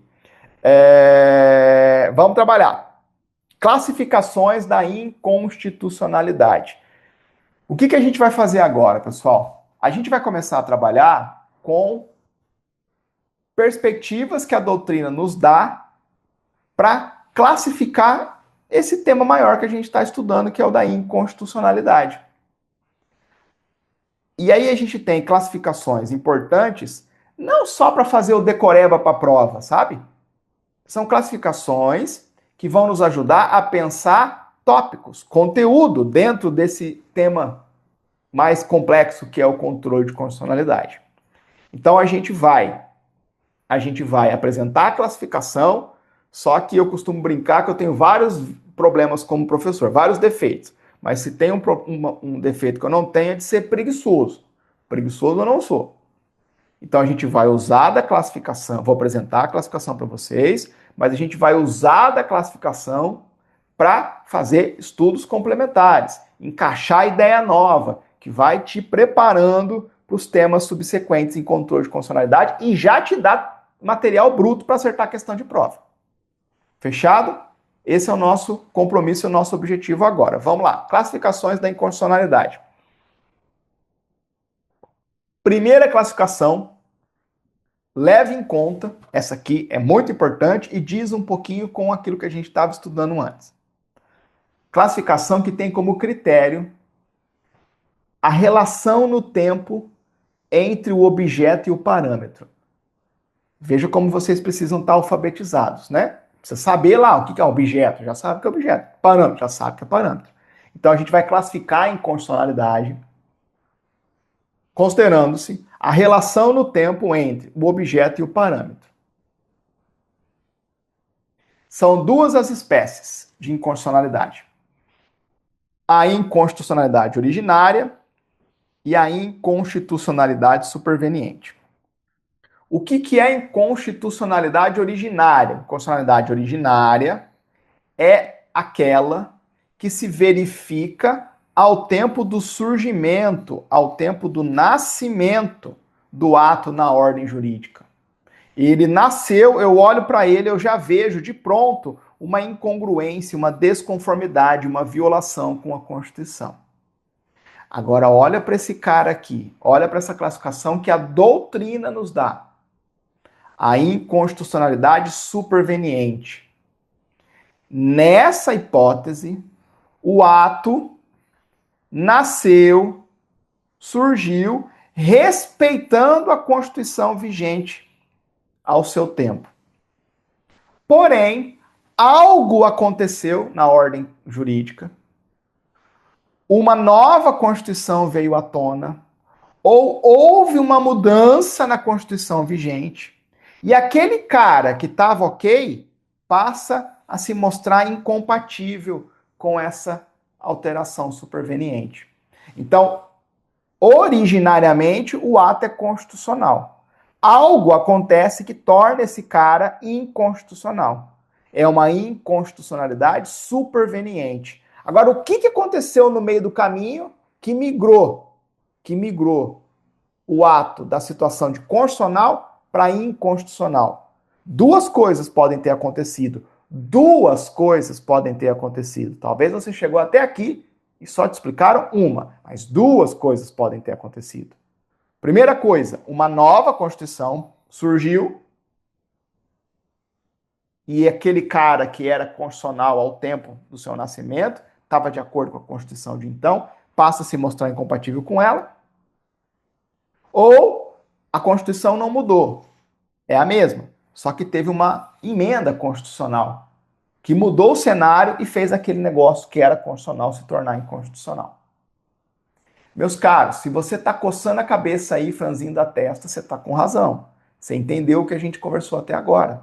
Vamos trabalhar. Classificações da inconstitucionalidade. O que a gente vai fazer agora, pessoal? A gente vai começar a trabalhar com perspectivas que a doutrina nos dá para classificar esse tema maior que a gente está estudando, que é o da inconstitucionalidade. E aí a gente tem classificações importantes, não só para fazer o decoreba para a prova, sabe? São classificações que vão nos ajudar a pensar tópicos, conteúdo dentro desse tema mais complexo que é o controle de constitucionalidade. Então a gente vai apresentar a classificação, só que eu costumo brincar que eu tenho vários problemas como professor, vários defeitos. Mas se tem um defeito que eu não tenho é de ser preguiçoso. Preguiçoso eu não sou. Então a gente vai usar da classificação, vou apresentar a classificação para vocês, mas a gente vai usar da classificação para fazer estudos complementares, encaixar ideia nova, que vai te preparando para os temas subsequentes em controle de constitucionalidade e já te dá material bruto para acertar a questão de prova. Fechado? Esse é o nosso compromisso e o nosso objetivo agora. Vamos lá. Classificações da inconstitucionalidade. Primeira classificação, leve em conta, essa aqui é muito importante e diz um pouquinho com aquilo que a gente estava estudando antes. Classificação que tem como critério a relação no tempo entre o objeto e o parâmetro. Veja como vocês precisam estar alfabetizados, né? Precisa saber lá o que é objeto, já sabe o que é objeto. Parâmetro, já sabe o que é parâmetro. Então a gente vai classificar a inconstitucionalidade considerando-se a relação no tempo entre o objeto e o parâmetro. São duas as espécies de inconstitucionalidade: a inconstitucionalidade originária e a inconstitucionalidade superveniente. O que é inconstitucionalidade originária? Inconstitucionalidade originária é aquela que se verifica ao tempo do surgimento, ao tempo do nascimento do ato na ordem jurídica. Ele nasceu, eu olho para ele, eu já vejo de pronto uma incongruência, uma desconformidade, uma violação com a Constituição. Agora olha para esse cara aqui, olha para essa classificação que a doutrina nos dá. A inconstitucionalidade superveniente. Nessa hipótese, o ato nasceu, surgiu, respeitando a Constituição vigente ao seu tempo. Porém, algo aconteceu na ordem jurídica, uma nova Constituição veio à tona, ou houve uma mudança na Constituição vigente, e aquele cara que estava ok passa a se mostrar incompatível com essa alteração superveniente. Então, originariamente, o ato é constitucional. Algo acontece que torna esse cara inconstitucional. É uma inconstitucionalidade superveniente. Agora, o que aconteceu no meio do caminho que migrou o ato da situação de constitucional para inconstitucional? Duas coisas podem ter acontecido. Duas coisas podem ter acontecido. Talvez você chegou até aqui e só te explicaram uma, mas duas coisas podem ter acontecido. Primeira coisa, uma nova Constituição surgiu e aquele cara que era constitucional ao tempo do seu nascimento, estava de acordo com a Constituição de então, passa a se mostrar incompatível com ela, ou a Constituição não mudou, é a mesma, só que teve uma emenda constitucional que mudou o cenário e fez aquele negócio que era constitucional se tornar inconstitucional. Meus caros, se você está coçando a cabeça aí, franzindo a testa, você está com razão. Você entendeu o que a gente conversou até agora.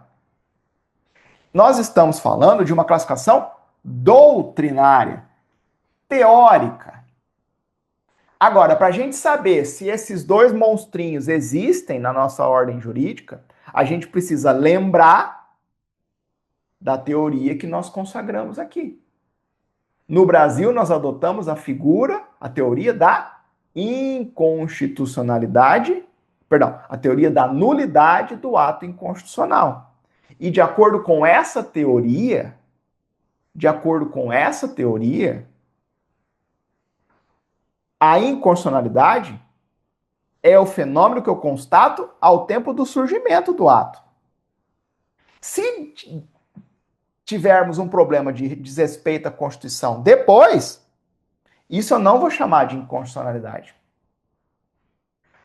Nós estamos falando de uma classificação doutrinária, teórica. Agora, para a gente saber se esses dois monstrinhos existem na nossa ordem jurídica, a gente precisa lembrar da teoria que nós consagramos aqui. No Brasil, nós adotamos a teoria da inconstitucionalidade, a teoria da nulidade do ato inconstitucional. E de acordo com essa teoria, a inconstitucionalidade é o fenômeno que eu constato ao tempo do surgimento do ato. Se tivermos um problema de desrespeito à Constituição depois, isso eu não vou chamar de inconstitucionalidade.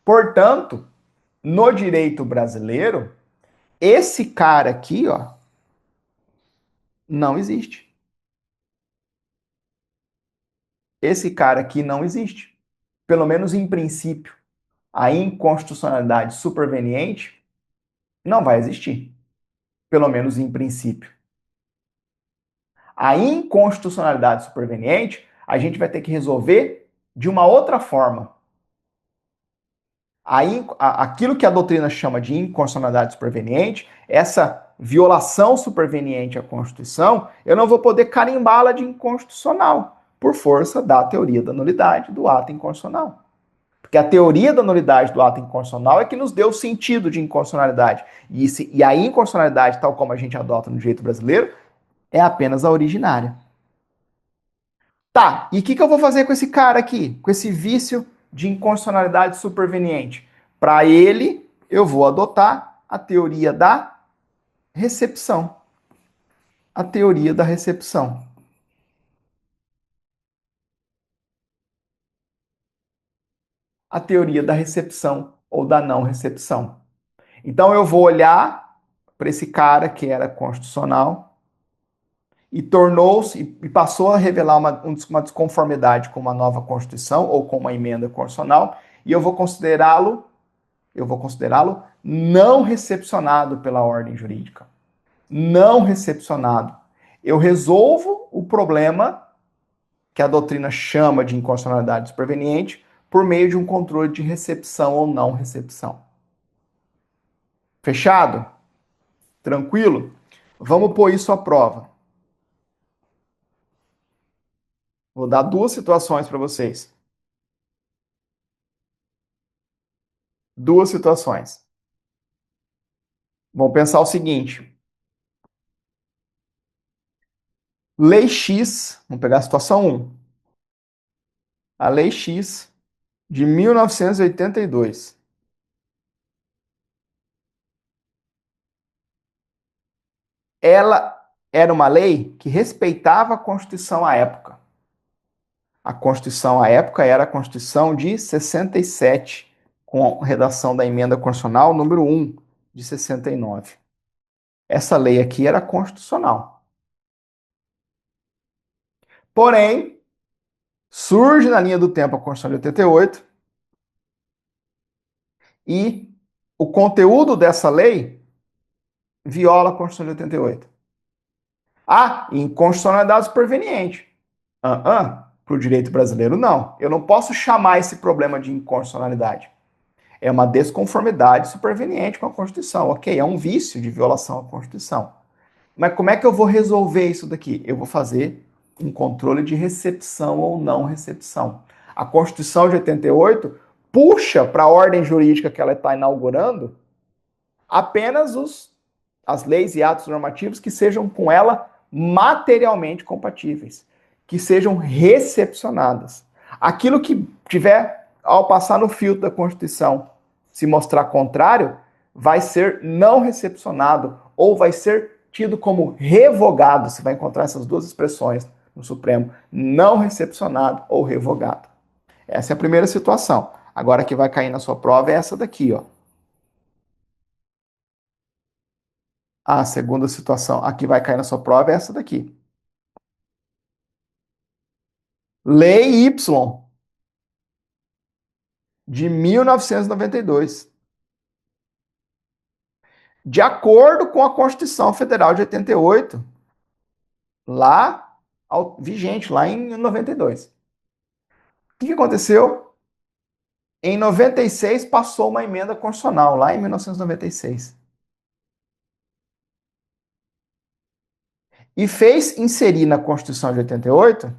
Portanto, no direito brasileiro, esse cara aqui, ó, não existe. Esse cara aqui não existe. Pelo menos em princípio. A inconstitucionalidade superveniente não vai existir. Pelo menos em princípio. A inconstitucionalidade superveniente, a gente vai ter que resolver de uma outra forma. Aquilo que a doutrina chama de inconstitucionalidade superveniente, essa violação superveniente à Constituição, eu não vou poder carimbá-la de inconstitucional, por força da teoria da nulidade do ato inconstitucional. Porque a teoria da nulidade do ato inconstitucional é que nos deu o sentido de inconstitucionalidade. E a inconstitucionalidade, tal como a gente adota no direito brasileiro, é apenas a originária. Tá, e o que eu vou fazer com esse cara aqui? Com esse vício de inconstitucionalidade superveniente? Para ele, eu vou adotar a teoria da recepção. A teoria da recepção. A teoria da recepção ou da não recepção. Então eu vou olhar para esse cara que era constitucional e tornou-se e passou a revelar uma desconformidade com uma nova Constituição ou com uma emenda constitucional, e eu vou considerá-lo não recepcionado pela ordem jurídica. Não recepcionado. Eu resolvo o problema que a doutrina chama de inconstitucionalidade superveniente por meio de um controle de recepção ou não recepção. Fechado? Tranquilo? Vamos pôr isso à prova. Vou dar duas situações para vocês. Duas situações. Vamos pensar o seguinte. Lei X, vamos pegar a situação 1. A Lei X de 1982. Ela era uma lei que respeitava a Constituição à época. A Constituição à época era a Constituição de 67, com a redação da emenda constitucional número 1 de 69. Essa lei aqui era constitucional. Porém, surge na linha do tempo a Constituição de 88 e o conteúdo dessa lei viola a Constituição de 88. Ah, inconstitucionalidade superveniente. Para o direito brasileiro, não. Eu não posso chamar esse problema de inconstitucionalidade. É uma desconformidade superveniente com a Constituição. Ok, é um vício de violação à Constituição. Mas como é que eu vou resolver isso daqui? Eu vou fazer um controle de recepção ou não recepção. A Constituição de 88 puxa para a ordem jurídica que ela está inaugurando apenas as leis e atos normativos que sejam com ela materialmente compatíveis, que sejam recepcionadas. Aquilo que tiver, ao passar no filtro da Constituição, se mostrar contrário, vai ser não recepcionado ou vai ser tido como revogado. Você vai encontrar essas duas expressões no Supremo, não recepcionado ou revogado. Essa é a primeira situação. Agora que vai cair na sua prova é essa daqui, ó. A segunda situação, aqui vai cair na sua prova é essa daqui. Lei Y de 1992. De acordo com a Constituição Federal de 88, lá vigente lá em 92. O que aconteceu? Em 96 passou uma emenda constitucional, lá em 1996. E fez inserir na Constituição de 88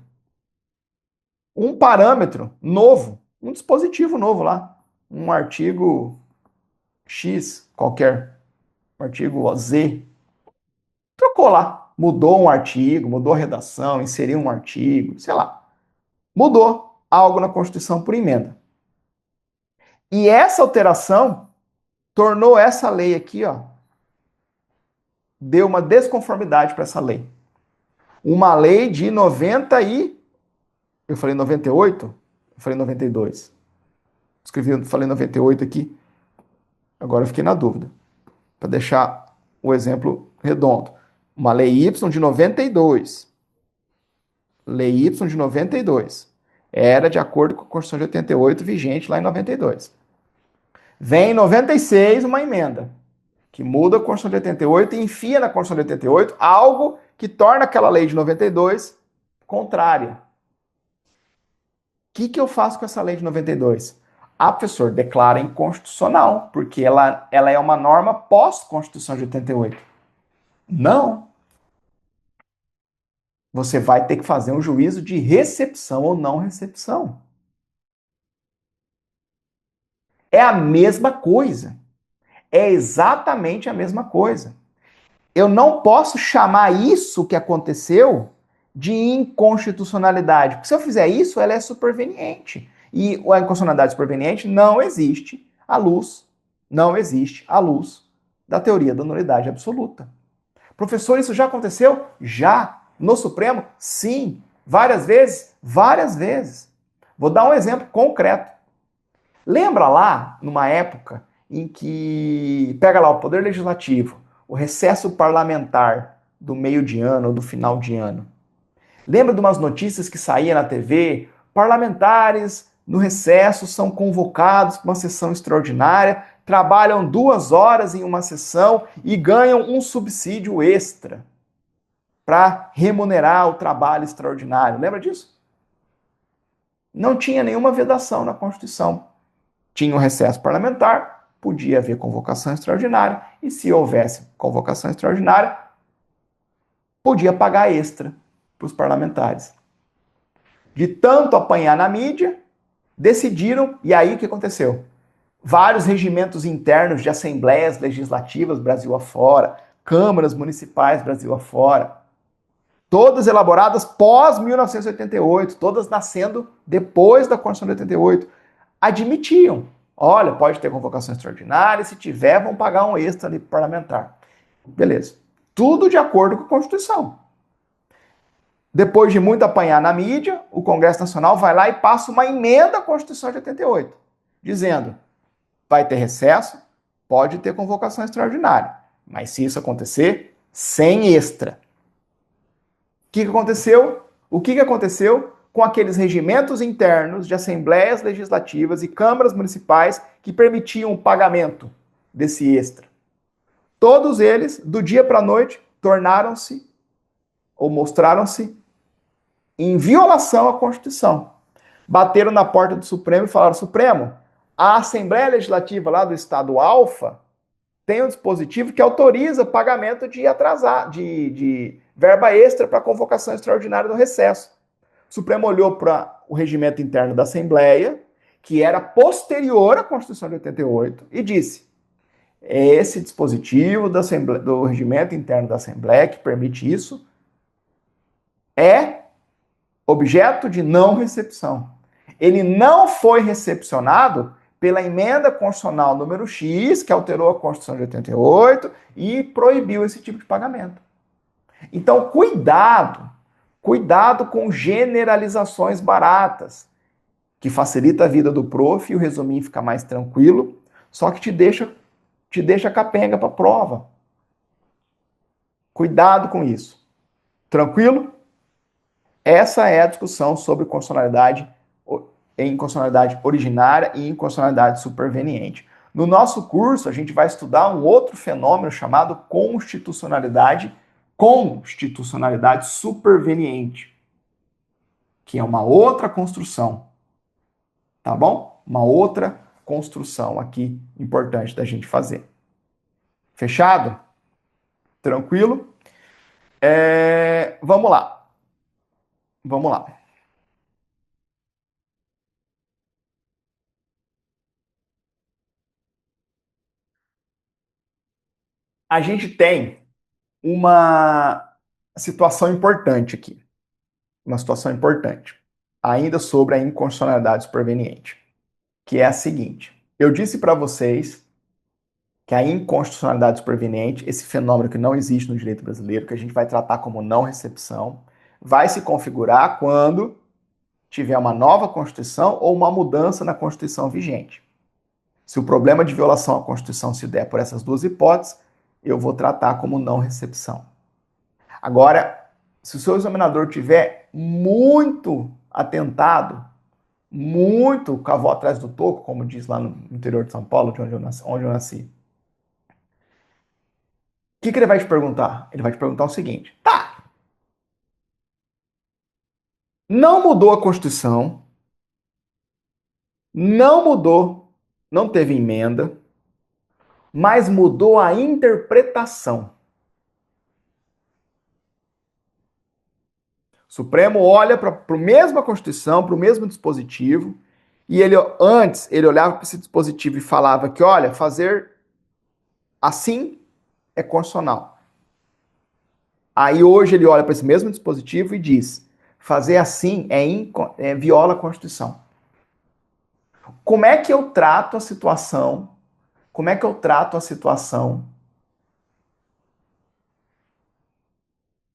um parâmetro novo, um dispositivo novo lá, um artigo X qualquer, um artigo Z. Trocou lá, mudou um artigo, mudou a redação, inseriu um artigo, sei lá. Mudou algo na Constituição por emenda. E essa alteração tornou essa lei aqui, ó, deu uma desconformidade para essa lei. Uma lei de 90 e... Eu falei 98? Eu falei 92. Falei 98 aqui. Agora eu fiquei na dúvida. Para deixar o exemplo redondo. Uma lei Y de 92. Lei Y de 92. Era de acordo com a Constituição de 88, vigente lá em 92. Vem em 96 uma emenda que muda a Constituição de 88 e enfia na Constituição de 88 algo que torna aquela lei de 92 contrária. O que eu faço com essa lei de 92? Ah, professor, declara inconstitucional, porque ela é uma norma pós-Constituição de 88. Não. Você vai ter que fazer um juízo de recepção ou não recepção. É a mesma coisa. É exatamente a mesma coisa. Eu não posso chamar isso que aconteceu de inconstitucionalidade. Porque se eu fizer isso, ela é superveniente. E a inconstitucionalidade superveniente não existe à luz, da teoria da nulidade absoluta. Professor, isso já aconteceu? Já. No Supremo? Sim. Várias vezes? Várias vezes. Vou dar um exemplo concreto. Lembra lá, numa época em que pega lá o Poder Legislativo, o recesso parlamentar do meio de ano ou do final de ano. Lembra de umas notícias que saíam na TV? Parlamentares no recesso são convocados para uma sessão extraordinária, trabalham 2 horas em uma sessão e ganham um subsídio extra para remunerar o trabalho extraordinário. Lembra disso? Não tinha nenhuma vedação na Constituição. Tinha um recesso parlamentar, podia haver convocação extraordinária, e se houvesse convocação extraordinária, podia pagar extra para os parlamentares. De tanto apanhar na mídia, decidiram, e aí o que aconteceu? Vários regimentos internos de assembleias legislativas Brasil afora, câmaras municipais Brasil afora, todas elaboradas pós-1988, todas nascendo depois da Constituição de 88, admitiam, olha, pode ter convocação extraordinária, se tiver, vão pagar um extra ali parlamentar. Beleza. Tudo de acordo com a Constituição. Depois de muito apanhar na mídia, o Congresso Nacional vai lá e passa uma emenda à Constituição de 88, dizendo, vai ter recesso, pode ter convocação extraordinária, Mas se isso acontecer, sem extra. O que aconteceu? O que aconteceu com aqueles regimentos internos de assembleias legislativas e câmaras municipais que permitiam o pagamento desse extra? Todos eles, do dia para a noite, tornaram-se ou mostraram-se em violação à Constituição. Bateram na porta do Supremo e falaram: Supremo, a Assembleia Legislativa lá do Estado Alfa tem um dispositivo que autoriza pagamento de verba extra para convocação extraordinária do recesso. O Supremo olhou para o regimento interno da Assembleia, que era posterior à Constituição de 88, e disse: esse dispositivo do regimento interno da Assembleia, que permite isso, é objeto de não recepção. Ele não foi recepcionado pela emenda constitucional número X, que alterou a Constituição de 88 e proibiu esse tipo de pagamento. Então, cuidado com generalizações baratas, que facilita a vida do prof e o resuminho fica mais tranquilo, só que te deixa capenga para a prova. Cuidado com isso. Tranquilo? Essa é a discussão sobre constitucionalidade em constitucionalidade originária e inconstitucionalidade superveniente. No nosso curso, a gente vai estudar um outro fenômeno chamado constitucionalidade superveniente, que é uma outra construção, tá bom? Uma outra construção aqui importante da gente fazer. Fechado? Tranquilo? Vamos lá. Vamos lá. A gente tem uma situação importante aqui. Uma situação importante. Ainda sobre a inconstitucionalidade superveniente. Que é a seguinte. Eu disse para vocês que a inconstitucionalidade superveniente, esse fenômeno que não existe no direito brasileiro, que a gente vai tratar como não recepção, vai se configurar quando tiver uma nova Constituição ou uma mudança na Constituição vigente. Se o problema de violação à Constituição se der por essas duas hipóteses, eu vou tratar como não recepção. Agora, se o seu examinador tiver muito atentado, muito cavou atrás do toco, como diz lá no interior de São Paulo, de onde eu nasci, o que ele vai te perguntar? Ele vai te perguntar o seguinte: tá, não mudou a Constituição, não mudou, não teve emenda, mas mudou a interpretação. O Supremo olha para a mesma Constituição, para o mesmo dispositivo, e antes ele olhava para esse dispositivo e falava que, olha, fazer assim é constitucional. Aí hoje ele olha para esse mesmo dispositivo e diz: fazer assim viola a Constituição. Como é que eu trato a situação? Como é que eu trato a situação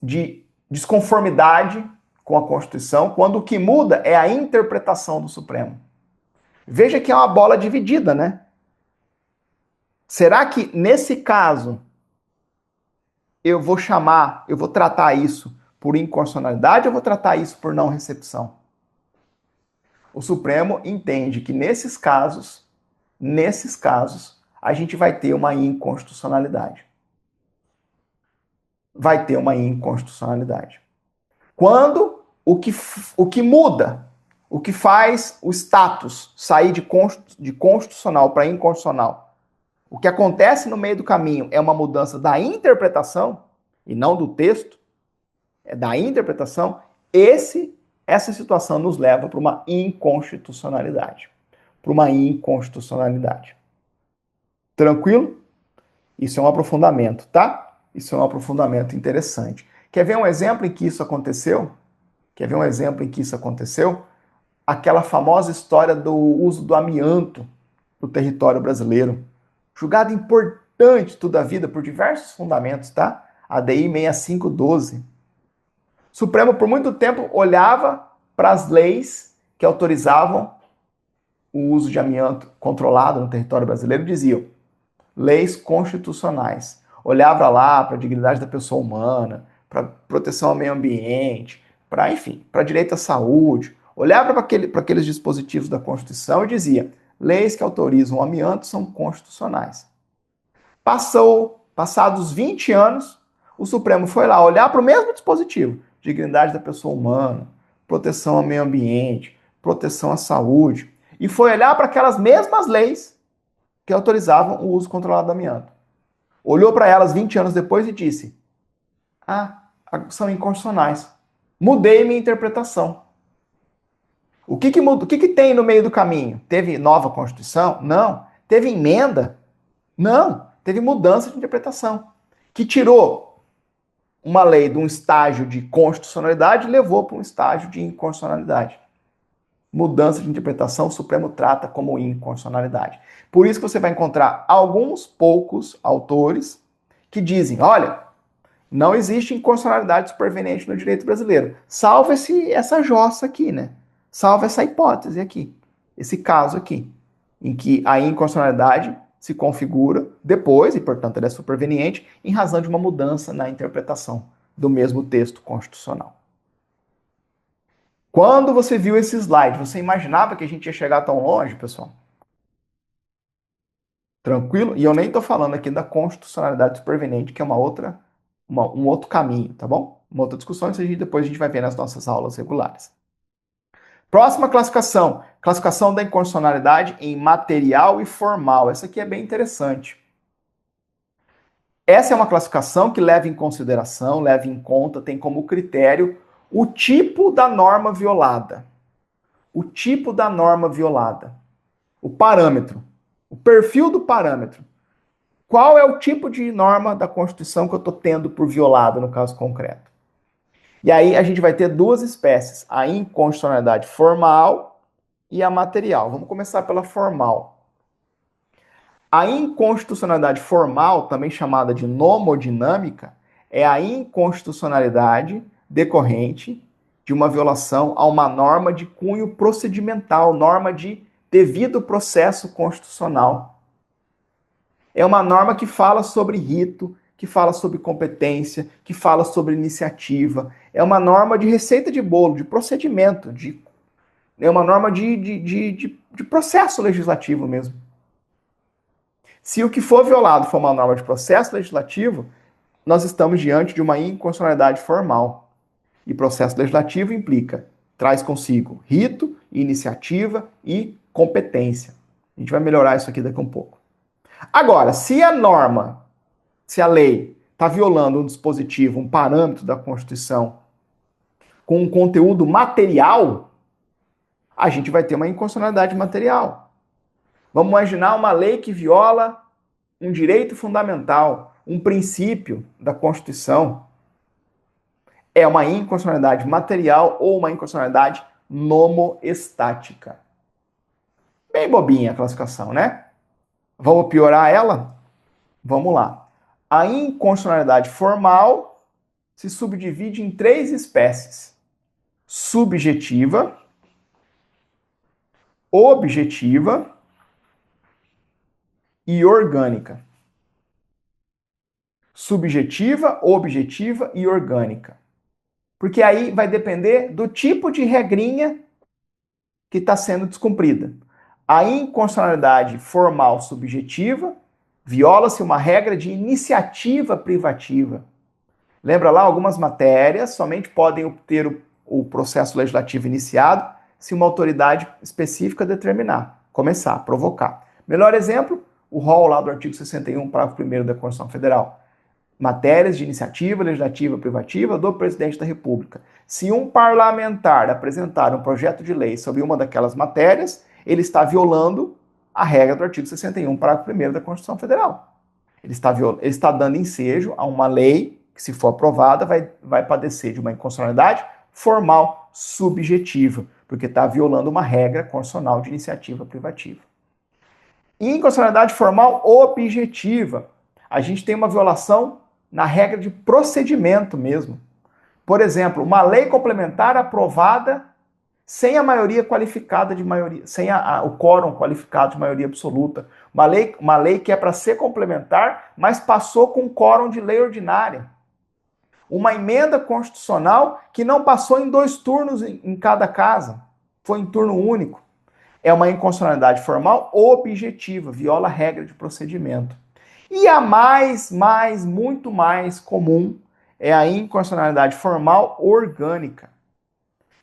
de desconformidade com a Constituição quando o que muda é a interpretação do Supremo? Veja que é uma bola dividida, né? Será que nesse caso eu vou tratar isso por inconstitucionalidade ou vou tratar isso por não recepção? O Supremo entende que nesses casos, a gente vai ter uma inconstitucionalidade. Vai ter uma inconstitucionalidade. Quando o que muda, o que faz o status sair de constitucional para inconstitucional, o que acontece no meio do caminho é uma mudança da interpretação, e não do texto, é da interpretação, essa situação nos leva para uma inconstitucionalidade. Para uma inconstitucionalidade. Tranquilo? Isso é um aprofundamento, tá? Isso é um aprofundamento interessante. Quer ver um exemplo em que isso aconteceu? Aquela famosa história do uso do amianto no território brasileiro. Julgado importante toda a vida por diversos fundamentos, tá? ADI 6512. O Supremo, por muito tempo, olhava para as leis que autorizavam o uso de amianto controlado no território brasileiro e diziam: leis constitucionais. olhava lá para a dignidade da pessoa humana, para proteção ao meio ambiente, para, enfim, para direito à saúde, olhava para aqueles dispositivos da Constituição e dizia: leis que autorizam o amianto são constitucionais. Passados 20 anos, o Supremo foi lá olhar para o mesmo dispositivo, dignidade da pessoa humana, proteção ao meio ambiente, proteção à saúde, e foi olhar para aquelas mesmas leis que autorizavam o uso controlado do amianto. Olhou para elas 20 anos depois e disse: são inconstitucionais. Mudei minha interpretação. O que muda? O que tem no meio do caminho? Teve nova Constituição? Não. Teve emenda? Não. Teve mudança de interpretação, que tirou uma lei de um estágio de constitucionalidade e levou para um estágio de inconstitucionalidade. Mudança de interpretação, o Supremo trata como inconstitucionalidade. Por isso que você vai encontrar alguns poucos autores que dizem: olha, não existe inconstitucionalidade superveniente no direito brasileiro. Salva essa jossa aqui, né? Salva essa hipótese aqui, esse caso aqui, em que a inconstitucionalidade se configura depois, e portanto ela é superveniente, em razão de uma mudança na interpretação do mesmo texto constitucional. Quando você viu esse slide, você imaginava que a gente ia chegar tão longe, pessoal? Tranquilo? E eu nem estou falando aqui da constitucionalidade superveniente, que é um outro caminho, tá bom? Uma outra discussão, isso depois a gente vai ver nas nossas aulas regulares. Próxima classificação. Classificação da inconstitucionalidade em material e formal. Essa aqui é bem interessante. Essa é uma classificação que leva em consideração, leva em conta, tem como critério o tipo da norma violada. O tipo da norma violada. O parâmetro. O perfil do parâmetro. Qual é o tipo de norma da Constituição que eu estou tendo por violada no caso concreto? E aí a gente vai ter duas espécies, a inconstitucionalidade formal e a material. Vamos começar pela formal. A inconstitucionalidade formal, também chamada de nomodinâmica, é a inconstitucionalidade decorrente de uma violação a uma norma de cunho procedimental, norma de devido processo constitucional. É uma norma que fala sobre rito, que fala sobre competência, que fala sobre iniciativa. É uma norma de receita de bolo, de procedimento, é uma norma de processo legislativo mesmo. Se o que for violado for uma norma de processo legislativo, nós estamos diante de uma inconstitucionalidade formal. E processo legislativo traz consigo rito, iniciativa e competência. A gente vai melhorar isso aqui daqui a um pouco. Agora, se a lei está violando um dispositivo, um parâmetro da Constituição com um conteúdo material, a gente vai ter uma inconstitucionalidade material. Vamos imaginar uma lei que viola um direito fundamental, um princípio da Constituição. É uma inconstitucionalidade material ou uma inconstitucionalidade nomoestática. Bem bobinha a classificação, né? Vamos piorar ela? Vamos lá. A inconstitucionalidade formal se subdivide em 3 espécies: subjetiva, objetiva e orgânica. Subjetiva, objetiva e orgânica. Porque aí vai depender do tipo de regrinha que está sendo descumprida. A inconstitucionalidade formal subjetiva, viola-se uma regra de iniciativa privativa. Lembra lá, algumas matérias somente podem ter o processo legislativo iniciado se uma autoridade específica determinar, começar, provocar. Melhor exemplo, o rol lá do artigo 61, parágrafo 1º da Constituição Federal. Matérias de iniciativa legislativa privativa do presidente da República. Se um parlamentar apresentar um projeto de lei sobre uma daquelas matérias, ele está violando a regra do artigo 61, parágrafo 1º da Constituição Federal. Ele está dando ensejo a uma lei que, se for aprovada, vai padecer de uma inconstitucionalidade formal subjetiva, porque está violando uma regra constitucional de iniciativa privativa. Inconstitucionalidade formal objetiva. A gente tem uma violação na regra de procedimento mesmo. Por exemplo, uma lei complementar aprovada sem a maioria qualificada de maioria, sem o quórum qualificado de maioria absoluta. Uma lei que é para ser complementar, mas passou com quórum de lei ordinária. Uma emenda constitucional que não passou em 2 turnos em cada casa, foi em turno único. É uma inconstitucionalidade formal objetiva, viola a regra de procedimento. E a muito mais comum é a inconstitucionalidade formal orgânica,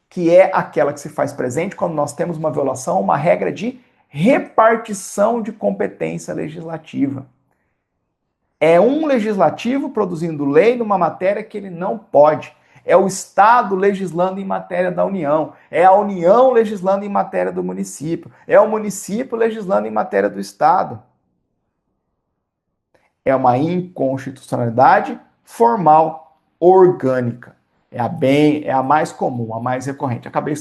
que é aquela que se faz presente quando nós temos uma violação a uma regra de repartição de competência legislativa. É um legislativo produzindo lei numa matéria que ele não pode. É o Estado legislando em matéria da União. É a União legislando em matéria do município. É o município legislando em matéria do Estado. É uma inconstitucionalidade formal orgânica. É a mais comum, a mais recorrente. Acabei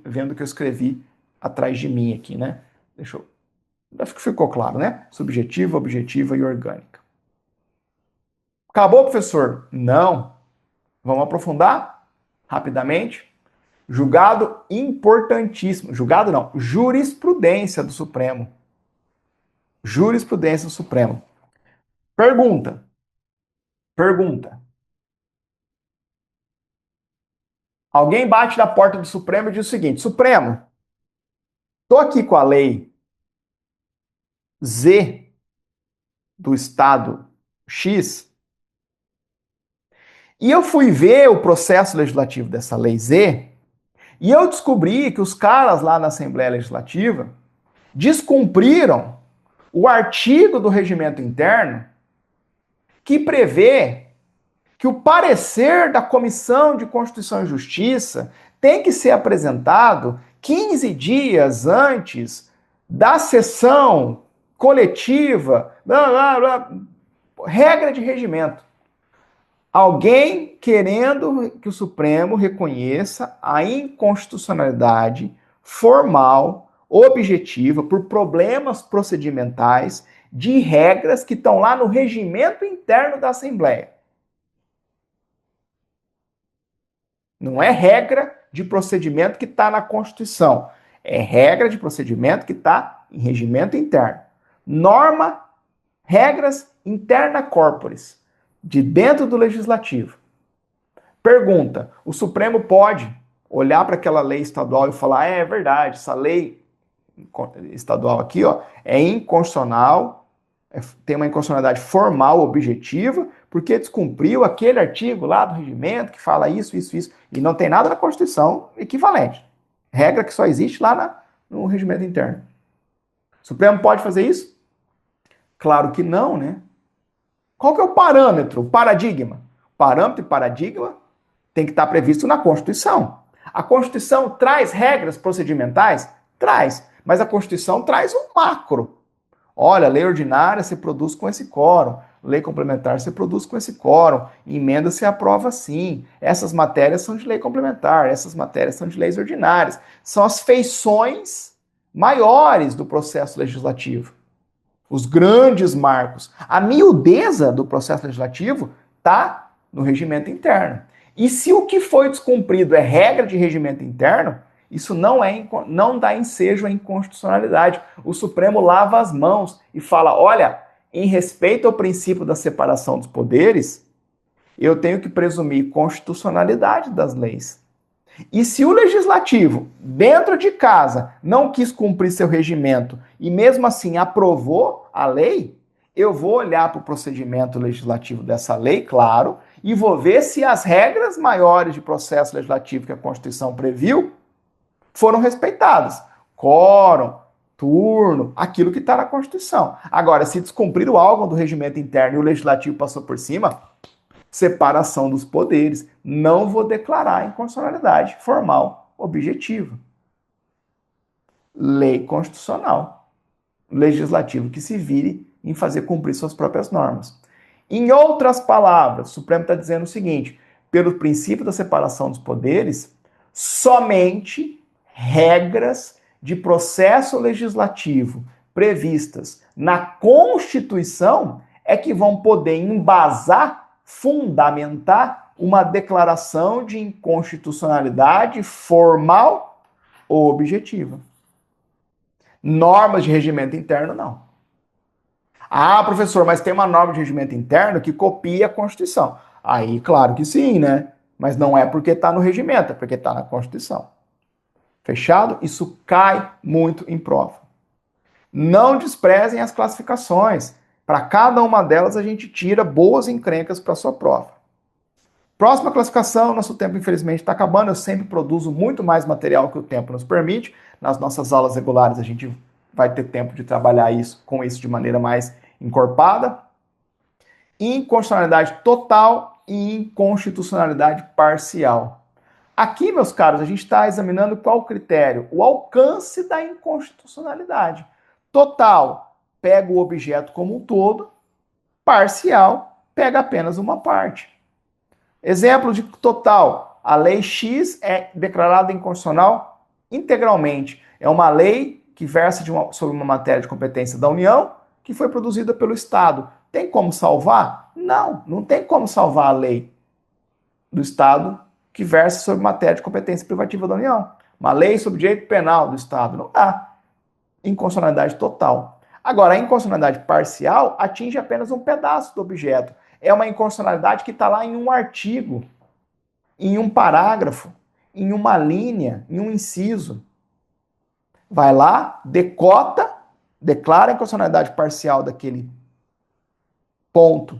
vendo que eu escrevi atrás de mim aqui, né? Acho que ficou claro, né? Subjetiva, objetiva e orgânica. Acabou, professor? Não. Vamos aprofundar rapidamente. Julgado importantíssimo. Julgado não. Jurisprudência do Supremo. Jurisprudência do Supremo. Pergunta. Alguém bate na porta do Supremo e diz o seguinte: Supremo, estou aqui com a lei Z do Estado X e eu fui ver o processo legislativo dessa lei Z e eu descobri que os caras lá na Assembleia Legislativa descumpriram o artigo do regimento interno que prevê que o parecer da Comissão de Constituição e Justiça tem que ser apresentado 15 dias antes da sessão coletiva, regra de regimento. Alguém querendo que o Supremo reconheça a inconstitucionalidade formal, objetiva, por problemas procedimentais de regras que estão lá no regimento interno da Assembleia. Não é regra de procedimento que está na Constituição. É regra de procedimento que está em regimento interno. Norma, regras interna corporis, de dentro do legislativo. Pergunta: o Supremo pode olhar para aquela lei estadual e falar: é verdade, essa lei estadual aqui, ó, é inconstitucional, tem uma inconstitucionalidade formal, objetiva, porque descumpriu aquele artigo lá do regimento que fala isso, e não tem nada na Constituição equivalente. Regra que só existe lá no regimento interno. O Supremo pode fazer isso? Claro que não, né? Qual que é o parâmetro, o paradigma? O parâmetro e paradigma tem que estar previsto na Constituição. A Constituição traz regras procedimentais? Traz. Mas a Constituição traz um macro. Olha, lei ordinária se produz com esse quórum, lei complementar se produz com esse quórum, emenda se aprova sim. Essas matérias são de lei complementar, essas matérias são de leis ordinárias. São as feições maiores do processo legislativo. Os grandes marcos. A miudeza do processo legislativo está no regimento interno. E se o que foi descumprido é regra de regimento interno, isso não dá ensejo à inconstitucionalidade. O Supremo lava as mãos e fala: olha, em respeito ao princípio da separação dos poderes, eu tenho que presumir constitucionalidade das leis. E se o legislativo, dentro de casa, não quis cumprir seu regimento e mesmo assim aprovou a lei, eu vou olhar para o procedimento legislativo dessa lei, claro, e vou ver se as regras maiores de processo legislativo que a Constituição previu foram respeitadas. Quórum, turno, aquilo que está na Constituição. Agora, se descumprir o órgão do regimento interno e o legislativo passou por cima, separação dos poderes. Não vou declarar inconstitucionalidade formal objetiva. Lei constitucional. Legislativo que se vire em fazer cumprir suas próprias normas. Em outras palavras, o Supremo está dizendo o seguinte: pelo princípio da separação dos poderes, somente regras de processo legislativo previstas na Constituição é que vão poder embasar, fundamentar uma declaração de inconstitucionalidade formal objetiva. Normas de regimento interno, não. Ah, professor, mas tem uma norma de regimento interno que copia a Constituição. Aí, claro que sim, né? Mas não é porque está no regimento, é porque está na Constituição. Fechado? Isso cai muito em prova. Não desprezem as classificações. Para cada uma delas, a gente tira boas encrencas para a sua prova. Próxima classificação, nosso tempo infelizmente está acabando, eu sempre produzo muito mais material que o tempo nos permite. Nas nossas aulas regulares a gente vai ter tempo de trabalhar isso com isso de maneira mais encorpada. Inconstitucionalidade total e inconstitucionalidade parcial. Aqui, meus caros, a gente está examinando qual critério? O alcance da inconstitucionalidade. Total, pega o objeto como um todo, parcial, pega apenas uma parte. Exemplo de total, a lei X é declarada inconstitucional integralmente. É uma lei que versa sobre uma matéria de competência da União que foi produzida pelo Estado. Tem como salvar? Não, não tem como salvar a lei do Estado que versa sobre matéria de competência privativa da União. Uma lei sobre direito penal do Estado. Não dá. Inconstitucionalidade total. Agora, a inconstitucionalidade parcial atinge apenas um pedaço do objeto. É uma inconstitucionalidade que está lá em um artigo, em um parágrafo, em uma linha, em um inciso. Vai lá, decota, declara a inconstitucionalidade parcial daquele ponto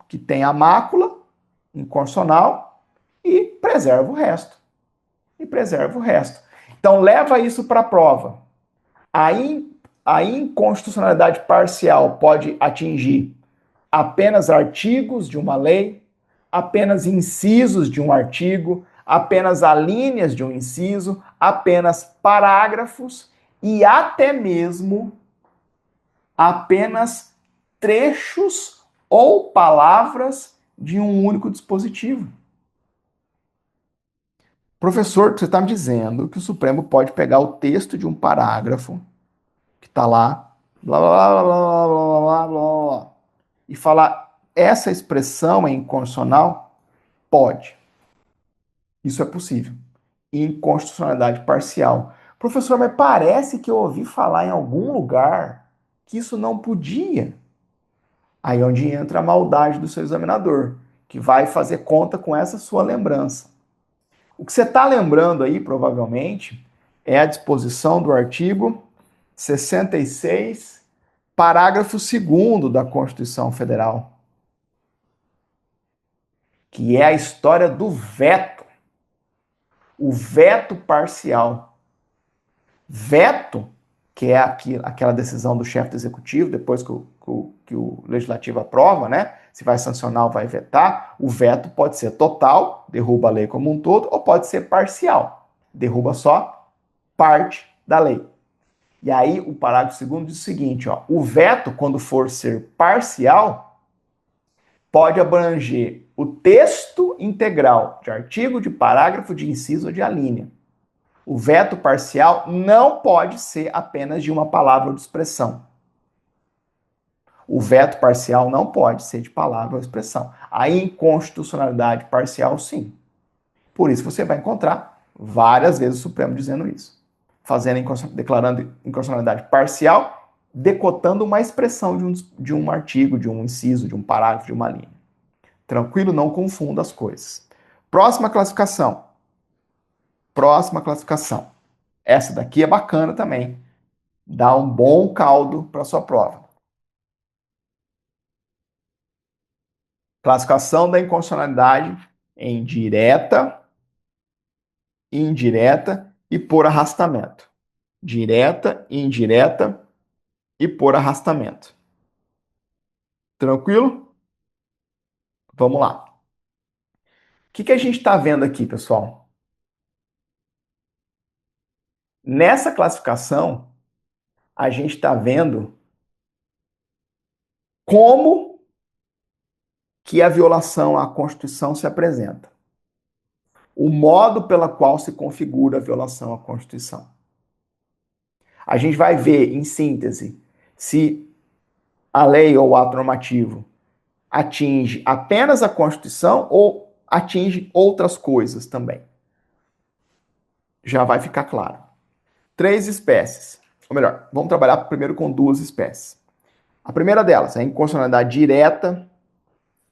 que tem a mácula inconstitucional e preserva o resto. Então, leva isso para a prova. A inconstitucionalidade parcial pode atingir apenas artigos de uma lei, apenas incisos de um artigo, apenas alíneas de um inciso, apenas parágrafos e até mesmo apenas trechos ou palavras de um único dispositivo. Professor, você está me dizendo que o Supremo pode pegar o texto de um parágrafo que está lá, blá, blá, blá, blá, blá, blá, blá, blá, e falar essa expressão é inconstitucional? Pode. Isso é possível. Inconstitucionalidade parcial. Professor, mas parece que eu ouvi falar em algum lugar que isso não podia. Aí é onde entra a maldade do seu examinador, que vai fazer conta com essa sua lembrança. O que você está lembrando aí, provavelmente, é a disposição do artigo 66, parágrafo 2º da Constituição Federal, que é a história do veto. O veto parcial. Veto, que é aquela decisão do chefe do executivo, depois que o legislativo aprova, né? Se vai sancionar ou vai vetar, o veto pode ser total, derruba a lei como um todo, ou pode ser parcial, derruba só parte da lei. E aí o parágrafo 2º diz o seguinte, ó, o veto, quando for ser parcial, pode abranger o texto integral de artigo, de parágrafo, de inciso ou de alínea. O veto parcial não pode ser apenas de uma palavra ou de expressão. O veto parcial não pode ser de palavra ou expressão. A inconstitucionalidade parcial, sim. Por isso você vai encontrar várias vezes o Supremo dizendo isso. Declarando inconstitucionalidade parcial, decotando uma expressão de um artigo, de um inciso, de um parágrafo, de uma linha. Tranquilo? Não confunda as coisas. Próxima classificação. Essa daqui é bacana também. Dá um bom caldo para a sua prova. Classificação da inconstitucionalidade em direta, indireta e por arrastamento. Direta, indireta e por arrastamento. Tranquilo? Vamos lá. O que a gente está vendo aqui, pessoal? Nessa classificação, a gente está vendo como que a violação à Constituição se apresenta. O modo pela qual se configura a violação à Constituição. A gente vai ver, em síntese, se a lei ou o ato normativo atinge apenas a Constituição ou atinge outras coisas também. Já vai ficar claro. 3 espécies. Ou melhor, vamos trabalhar primeiro com 2 espécies. A primeira delas é a inconstitucionalidade direta,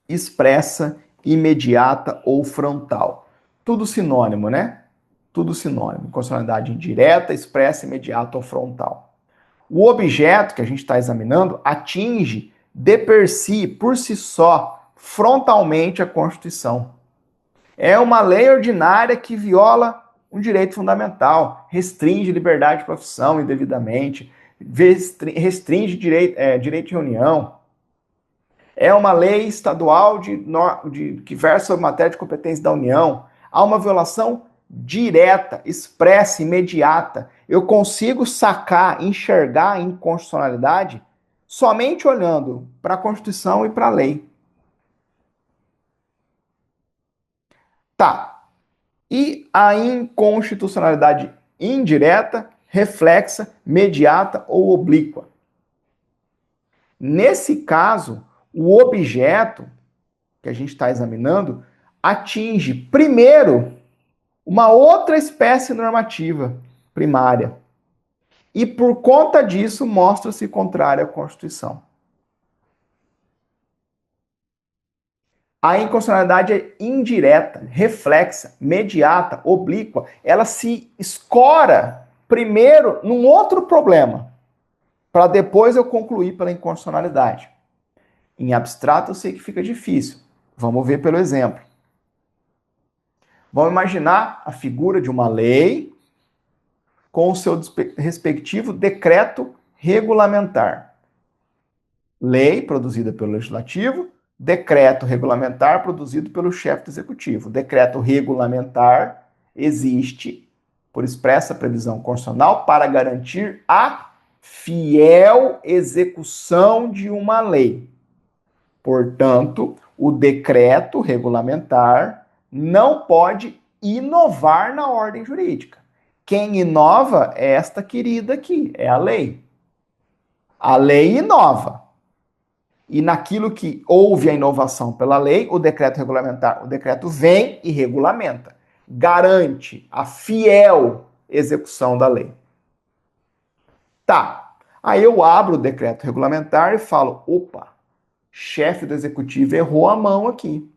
expressa, imediata ou frontal. Tudo sinônimo, né? Tudo sinônimo. Inconstitucionalidade indireta, expressa, imediata ou frontal. O objeto que a gente está examinando atinge de per si, por si só, frontalmente a Constituição. É uma lei ordinária que viola um direito fundamental, restringe liberdade de profissão indevidamente, restringe direito de reunião. É uma lei estadual que versa sobre matéria de competência da União. Há uma violação direta, expressa, imediata. Eu consigo sacar, enxergar a inconstitucionalidade somente olhando para a Constituição e para a lei. Tá. E a inconstitucionalidade indireta, reflexa, mediata ou oblíqua. Nesse caso, o objeto que a gente está examinando atinge, primeiro, uma outra espécie normativa primária. E, por conta disso, mostra-se contrária à Constituição. A inconstitucionalidade é indireta, reflexa, mediata, oblíqua. Ela se escora primeiro num outro problema, para depois eu concluir pela inconstitucionalidade. Em abstrato eu sei que fica difícil. Vamos ver pelo exemplo. Vamos imaginar a figura de uma lei com o seu respectivo decreto regulamentar. Lei produzida pelo Legislativo, decreto regulamentar produzido pelo chefe do Executivo. Decreto regulamentar existe por expressa previsão constitucional para garantir a fiel execução de uma lei. Portanto, o decreto regulamentar não pode inovar na ordem jurídica. Quem inova é esta querida aqui, é a lei. A lei inova. E naquilo que houve a inovação pela lei, o decreto regulamentar, o decreto vem e regulamenta. Garante a fiel execução da lei. Tá. Aí eu abro o decreto regulamentar e falo, opa, chefe do executivo errou a mão aqui.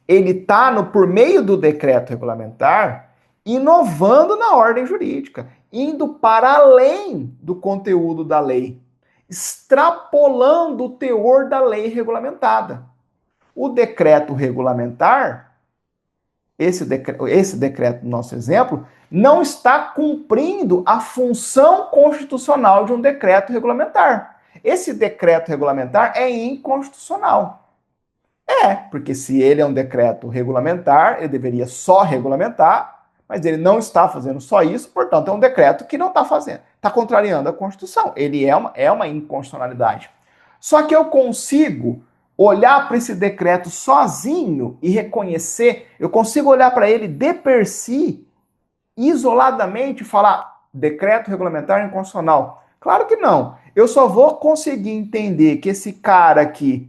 Ele está, por meio do decreto regulamentar, inovando na ordem jurídica, indo para além do conteúdo da lei, extrapolando o teor da lei regulamentada. O decreto regulamentar, esse decreto do nosso exemplo, não está cumprindo a função constitucional de um decreto regulamentar. Esse decreto regulamentar é inconstitucional. Porque se ele é um decreto regulamentar, ele deveria só regulamentar, mas ele não está fazendo só isso, portanto, é um decreto que não está fazendo, está contrariando a Constituição. Ele é uma inconstitucionalidade. Só que eu consigo olhar para esse decreto sozinho e reconhecer, eu consigo olhar para ele de per si, isoladamente, e falar, decreto regulamentar inconstitucional. Claro que não. Eu só vou conseguir entender que esse cara aqui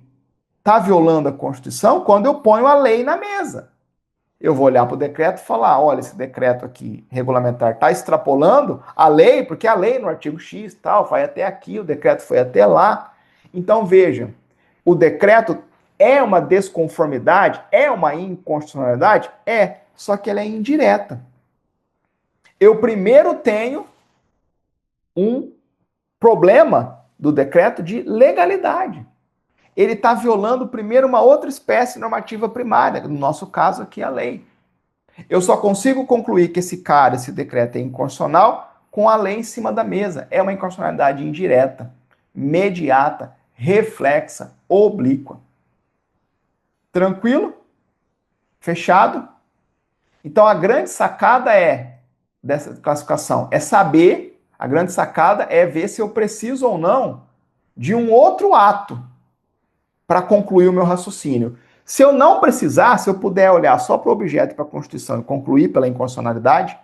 está violando a Constituição quando eu ponho a lei na mesa. Eu vou olhar para o decreto e falar, olha, esse decreto aqui regulamentar está extrapolando a lei, porque a lei no artigo X tal, vai até aqui, o decreto foi até lá. Então, veja, o decreto é uma desconformidade? É uma inconstitucionalidade? É, só que ela é indireta. Eu primeiro tenho um problema do decreto de legalidade. Ele está violando primeiro uma outra espécie normativa primária, no nosso caso aqui a lei. Eu só consigo concluir que esse decreto é inconstitucional com a lei em cima da mesa. É uma inconstitucionalidade indireta, mediata, reflexa, oblíqua. Tranquilo? Fechado? Então a grande sacada dessa classificação é saber, a grande sacada é ver se eu preciso ou não de um outro ato para concluir o meu raciocínio. Se eu não precisar, se eu puder olhar só para o objeto e para a Constituição e concluir pela inconstitucionalidade,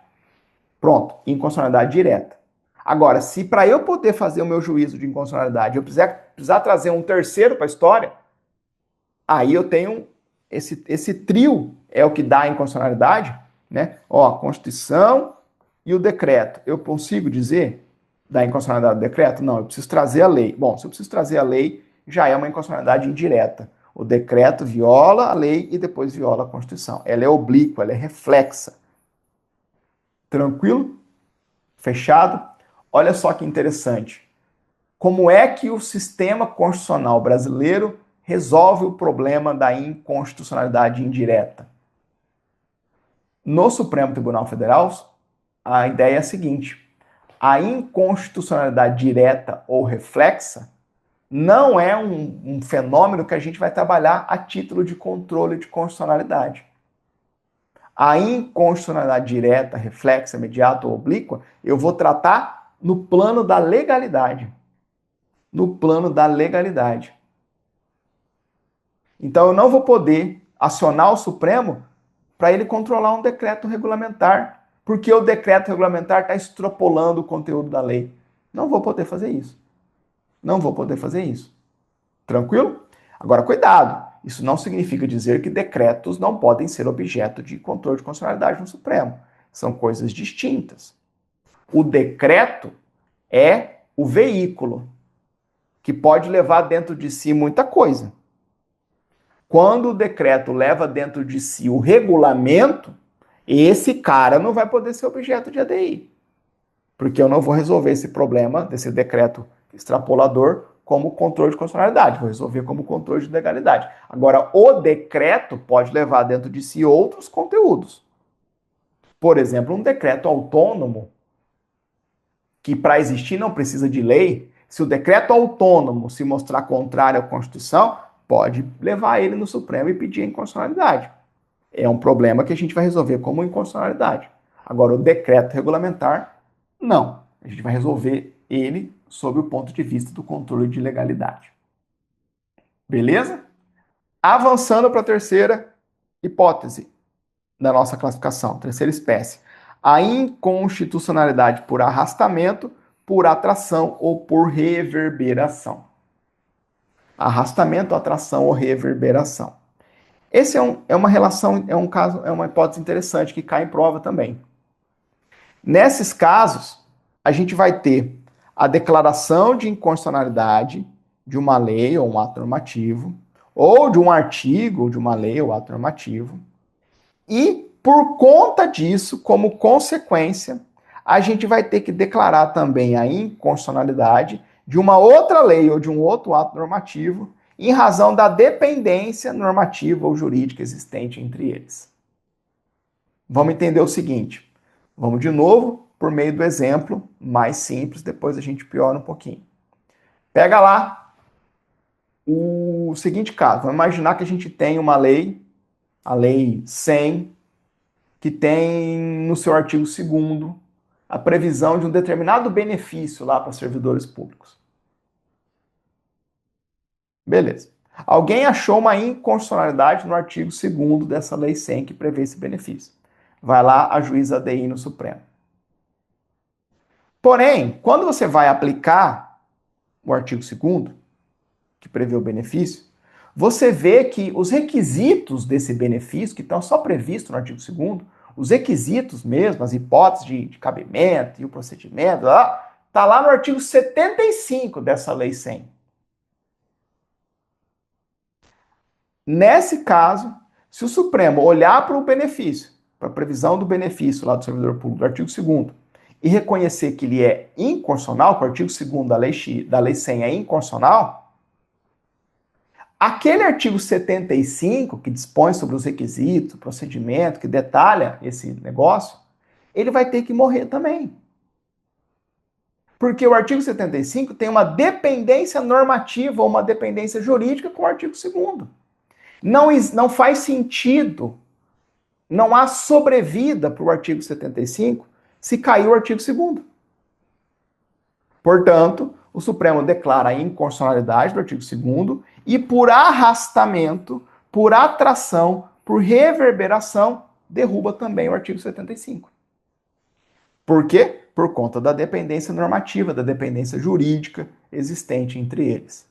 pronto, inconstitucionalidade direta. Agora, se para eu poder fazer o meu juízo de inconstitucionalidade eu precisar trazer um terceiro para a história, aí eu tenho esse trio é o que dá a inconstitucionalidade, né? Ó, Constituição, E o decreto, eu consigo dizer da inconstitucionalidade do decreto? Não, eu preciso trazer a lei. Bom, se eu preciso trazer a lei, já é uma inconstitucionalidade indireta. O decreto viola a lei e depois viola a Constituição. Ela é oblíqua, ela é reflexa. Tranquilo? Fechado? Olha só que interessante. Como é que o sistema constitucional brasileiro resolve o problema da inconstitucionalidade indireta? No Supremo Tribunal Federal, a ideia é a seguinte: a inconstitucionalidade direta ou reflexa não é um fenômeno que a gente vai trabalhar a título de controle de constitucionalidade. A inconstitucionalidade direta, reflexa, imediata ou oblíqua, eu vou tratar no plano da legalidade. No plano da legalidade. Então eu não vou poder acionar o Supremo para ele controlar um decreto regulamentar, porque o decreto regulamentar está extrapolando o conteúdo da lei. Não vou poder fazer isso. Não vou poder fazer isso. Tranquilo? Agora, cuidado. Isso não significa dizer que decretos não podem ser objeto de controle de constitucionalidade no Supremo. São coisas distintas. O decreto é o veículo que pode levar dentro de si muita coisa. Quando o decreto leva dentro de si o regulamento, esse cara não vai poder ser objeto de ADI. Porque eu não vou resolver esse problema desse decreto extrapolador como controle de constitucionalidade, vou resolver como controle de legalidade. Agora, o decreto pode levar dentro de si outros conteúdos. Por exemplo, um decreto autônomo, que para existir não precisa de lei, se o decreto autônomo se mostrar contrário à Constituição, pode levar ele no Supremo e pedir a inconstitucionalidade. É um problema que a gente vai resolver como inconstitucionalidade. Agora, o decreto regulamentar, não. A gente vai resolver ele sob o ponto de vista do controle de legalidade. Beleza? Avançando para a terceira hipótese da nossa classificação, terceira espécie. A inconstitucionalidade por arrastamento, por atração ou por reverberação. Arrastamento, atração ou reverberação. Esse é uma relação, é um caso, é uma hipótese interessante que cai em prova também. Nesses casos, a gente vai ter a declaração de inconstitucionalidade de uma lei ou um ato normativo, ou de um artigo de uma lei ou ato normativo, e por conta disso, como consequência, a gente vai ter que declarar também a inconstitucionalidade de uma outra lei ou de um outro ato normativo, em razão da dependência normativa ou jurídica existente entre eles. Vamos entender o seguinte. Vamos de novo por meio do exemplo mais simples, depois a gente piora um pouquinho. Pega lá o seguinte caso. Vamos imaginar que a gente tem uma lei, a Lei 100, que tem no seu artigo 2º a previsão de um determinado benefício lá para servidores públicos. Beleza. Alguém achou uma inconstitucionalidade no artigo 2º dessa Lei 100 que prevê esse benefício. Vai lá, ajuiza a DI no Supremo. Porém, quando você vai aplicar o artigo 2º, que prevê o benefício, você vê que os requisitos desse benefício, que estão só previstos no artigo 2º, os requisitos mesmo, as hipóteses de cabimento e o procedimento, está lá no artigo 75 dessa Lei 100. Nesse caso, se o Supremo olhar para o benefício, para a previsão do benefício lá do servidor público, do artigo 2º, e reconhecer que ele é inconstitucional, que o artigo 2º da Lei 100 é inconstitucional, aquele artigo 75, que dispõe sobre os requisitos, o procedimento, que detalha esse negócio, ele vai ter que morrer também. Porque o artigo 75 tem uma dependência normativa ou uma dependência jurídica com o artigo 2º. Não faz sentido, não há sobrevida para o artigo 75 se cair o artigo 2º. Portanto, o Supremo declara a inconstitucionalidade do artigo 2º e, por arrastamento, por atração, por reverberação, derruba também o artigo 75. Por quê? Por conta da dependência normativa, da dependência jurídica existente entre eles.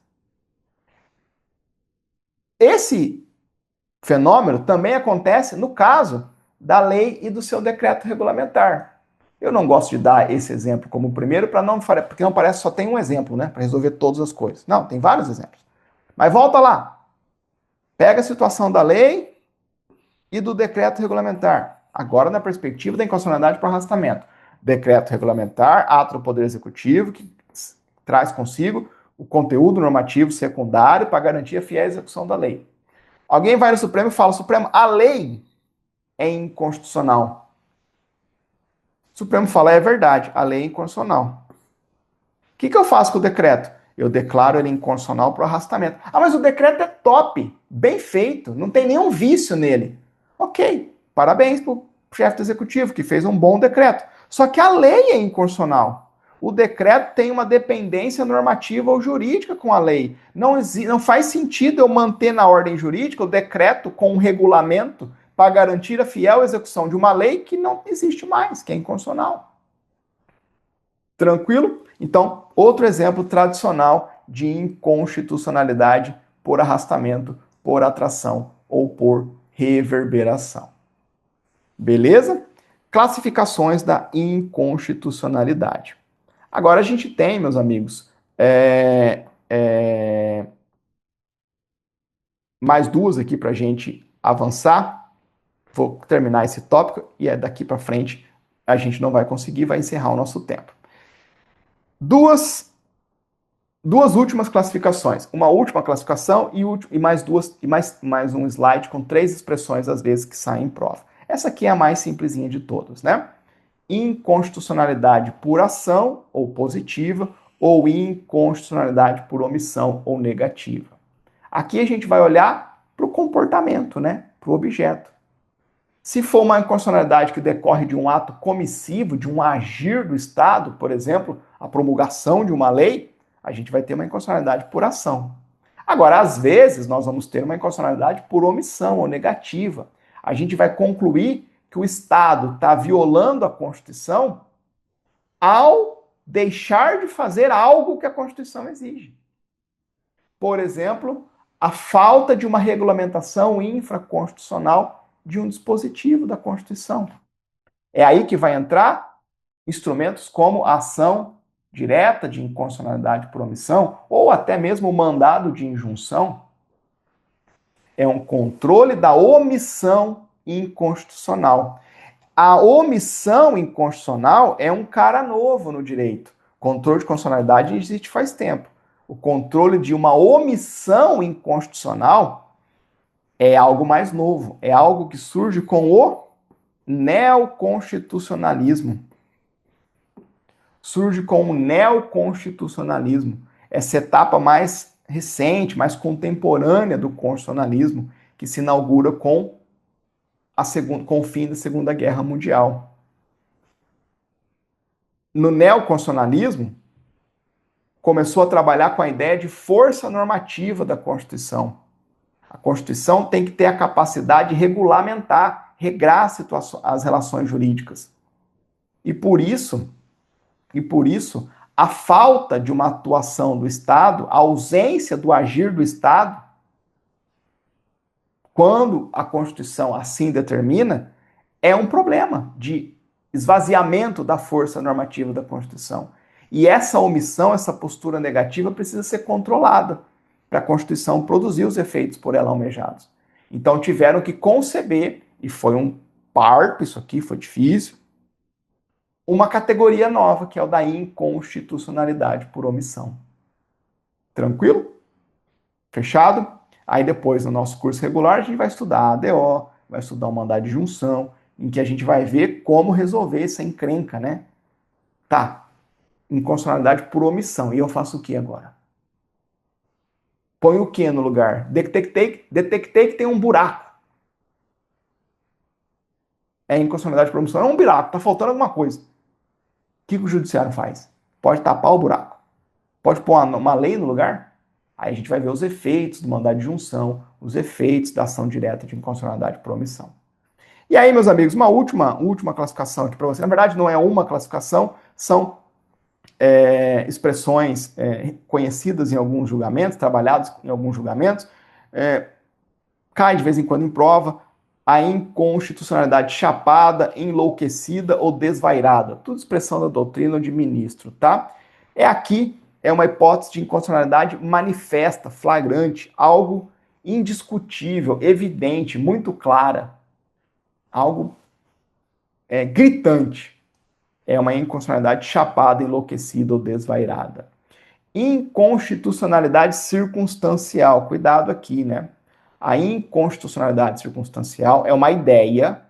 Esse fenômeno também acontece no caso da lei e do seu decreto regulamentar. Eu não gosto de dar esse exemplo como primeiro, porque não parece que só tem um exemplo, né? Para resolver todas as coisas. Não, tem vários exemplos. Mas volta lá. Pega a situação da lei e do decreto regulamentar. Agora na perspectiva da inconstitucionalidade por arrastamento. Decreto regulamentar, ato do Poder Executivo, que traz consigo o conteúdo normativo secundário para garantir a fiel execução da lei. Alguém vai no Supremo e fala, Supremo, a lei é inconstitucional. O Supremo fala, é verdade, a lei é inconstitucional. O que eu faço com o decreto? Eu declaro ele inconstitucional para o arrastamento. Ah, mas o decreto é top, bem feito, não tem nenhum vício nele. Ok, parabéns para o chefe do executivo, que fez um bom decreto. Só que a lei é inconstitucional. O decreto tem uma dependência normativa ou jurídica com a lei. Não faz sentido eu manter na ordem jurídica o decreto com um regulamento para garantir a fiel execução de uma lei que não existe mais, que é inconstitucional. Tranquilo? Então, outro exemplo tradicional de inconstitucionalidade por arrastamento, por atração ou por reverberação. Beleza? Classificações da inconstitucionalidade. Agora a gente tem, meus amigos, mais duas aqui para a gente avançar. Vou terminar esse tópico e daqui para frente a gente não vai conseguir, vai encerrar o nosso tempo. Duas últimas classificações. Uma última classificação e mais duas e mais um slide com 3 expressões às vezes que saem em prova. Essa aqui é a mais simplesinha de todas, né? Inconstitucionalidade por ação ou positiva ou inconstitucionalidade por omissão ou negativa. Aqui a gente vai olhar para o comportamento, né? Para o objeto. Se for uma inconstitucionalidade que decorre de um ato comissivo, de um agir do Estado, por exemplo, a promulgação de uma lei, a gente vai ter uma inconstitucionalidade por ação. Agora, às vezes, nós vamos ter uma inconstitucionalidade por omissão ou negativa. A gente vai concluir que o Estado está violando a Constituição ao deixar de fazer algo que a Constituição exige. Por exemplo, a falta de uma regulamentação infraconstitucional de um dispositivo da Constituição. É aí que vai entrar instrumentos como a ação direta de inconstitucionalidade por omissão ou até mesmo o mandado de injunção. É um controle da omissão inconstitucional. A omissão inconstitucional é um cara novo no direito. Controle de constitucionalidade existe faz tempo. O controle de uma omissão inconstitucional é algo mais novo. É algo que surge com o neoconstitucionalismo. Surge com o neoconstitucionalismo. Essa etapa mais recente, mais contemporânea do constitucionalismo, que se inaugura com o fim da Segunda Guerra Mundial. No neoconstitucionalismo, começou a trabalhar com a ideia de força normativa da Constituição. A Constituição tem que ter a capacidade de regulamentar, regrar as relações jurídicas. E por isso, a falta de uma atuação do Estado, a ausência do agir do Estado, quando a Constituição assim determina, é um problema de esvaziamento da força normativa da Constituição. E essa omissão, essa postura negativa precisa ser controlada para a Constituição produzir os efeitos por ela almejados. Então tiveram que conceber, e foi um parto, isso aqui foi difícil, uma categoria nova, que é o da inconstitucionalidade por omissão. Tranquilo? Fechado? Aí depois, no nosso curso regular, a gente vai estudar a ADO, vai estudar o mandado de junção, em que a gente vai ver como resolver essa encrenca, né? Tá, inconstitucionalidade por omissão. E eu faço o que agora? Põe o que no lugar? Detectei que tem um buraco. É inconstitucionalidade por omissão. É um buraco, tá faltando alguma coisa. O que o judiciário faz? Pode tapar o buraco. Pode pôr uma lei no lugar? Aí a gente vai ver os efeitos do mandado de junção, os efeitos da ação direta de inconstitucionalidade por omissão. E aí, meus amigos, uma última classificação aqui para você. Na verdade, não é uma classificação, são expressões conhecidas em alguns julgamentos, trabalhadas em alguns julgamentos, cai de vez em quando em prova. a inconstitucionalidade chapada, enlouquecida ou desvairada. Tudo expressão da doutrina ou de ministro, tá? Aqui é uma hipótese de inconstitucionalidade manifesta, flagrante, algo indiscutível, evidente, muito clara, algo gritante. É uma inconstitucionalidade chapada, enlouquecida ou desvairada. Inconstitucionalidade circunstancial. Cuidado aqui, né? A inconstitucionalidade circunstancial é uma ideia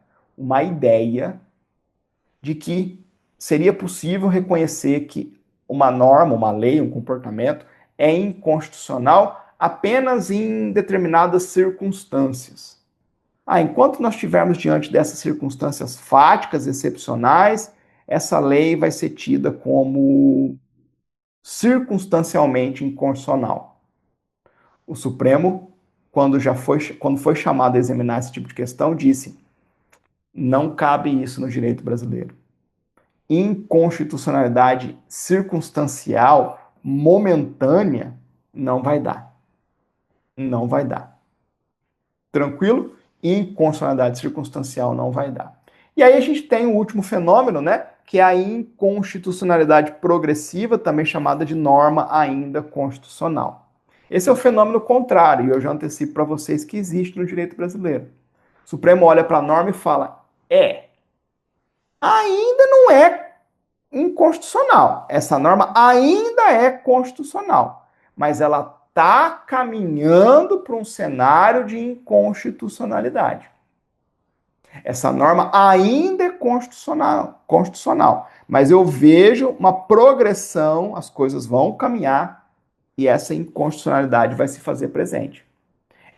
de que seria possível reconhecer que uma norma, uma lei, um comportamento é inconstitucional apenas em determinadas circunstâncias. Enquanto nós estivermos diante dessas circunstâncias fáticas, excepcionais, essa lei vai ser tida como circunstancialmente inconstitucional. O Supremo, quando foi chamado a examinar esse tipo de questão, disse: não cabe isso no direito brasileiro. Inconstitucionalidade circunstancial, momentânea, não vai dar. Não vai dar. Tranquilo? Inconstitucionalidade circunstancial não vai dar. E aí a gente tem o último fenômeno, né? Que é a inconstitucionalidade progressiva, também chamada de norma ainda constitucional. Esse é o fenômeno contrário, e eu já antecipo para vocês que existe no direito brasileiro. O Supremo olha para a norma e fala: ainda não é inconstitucional. Essa norma ainda é constitucional, mas ela está caminhando para um cenário de inconstitucionalidade. Essa norma ainda é constitucional, mas eu vejo uma progressão, as coisas vão caminhar e essa inconstitucionalidade vai se fazer presente.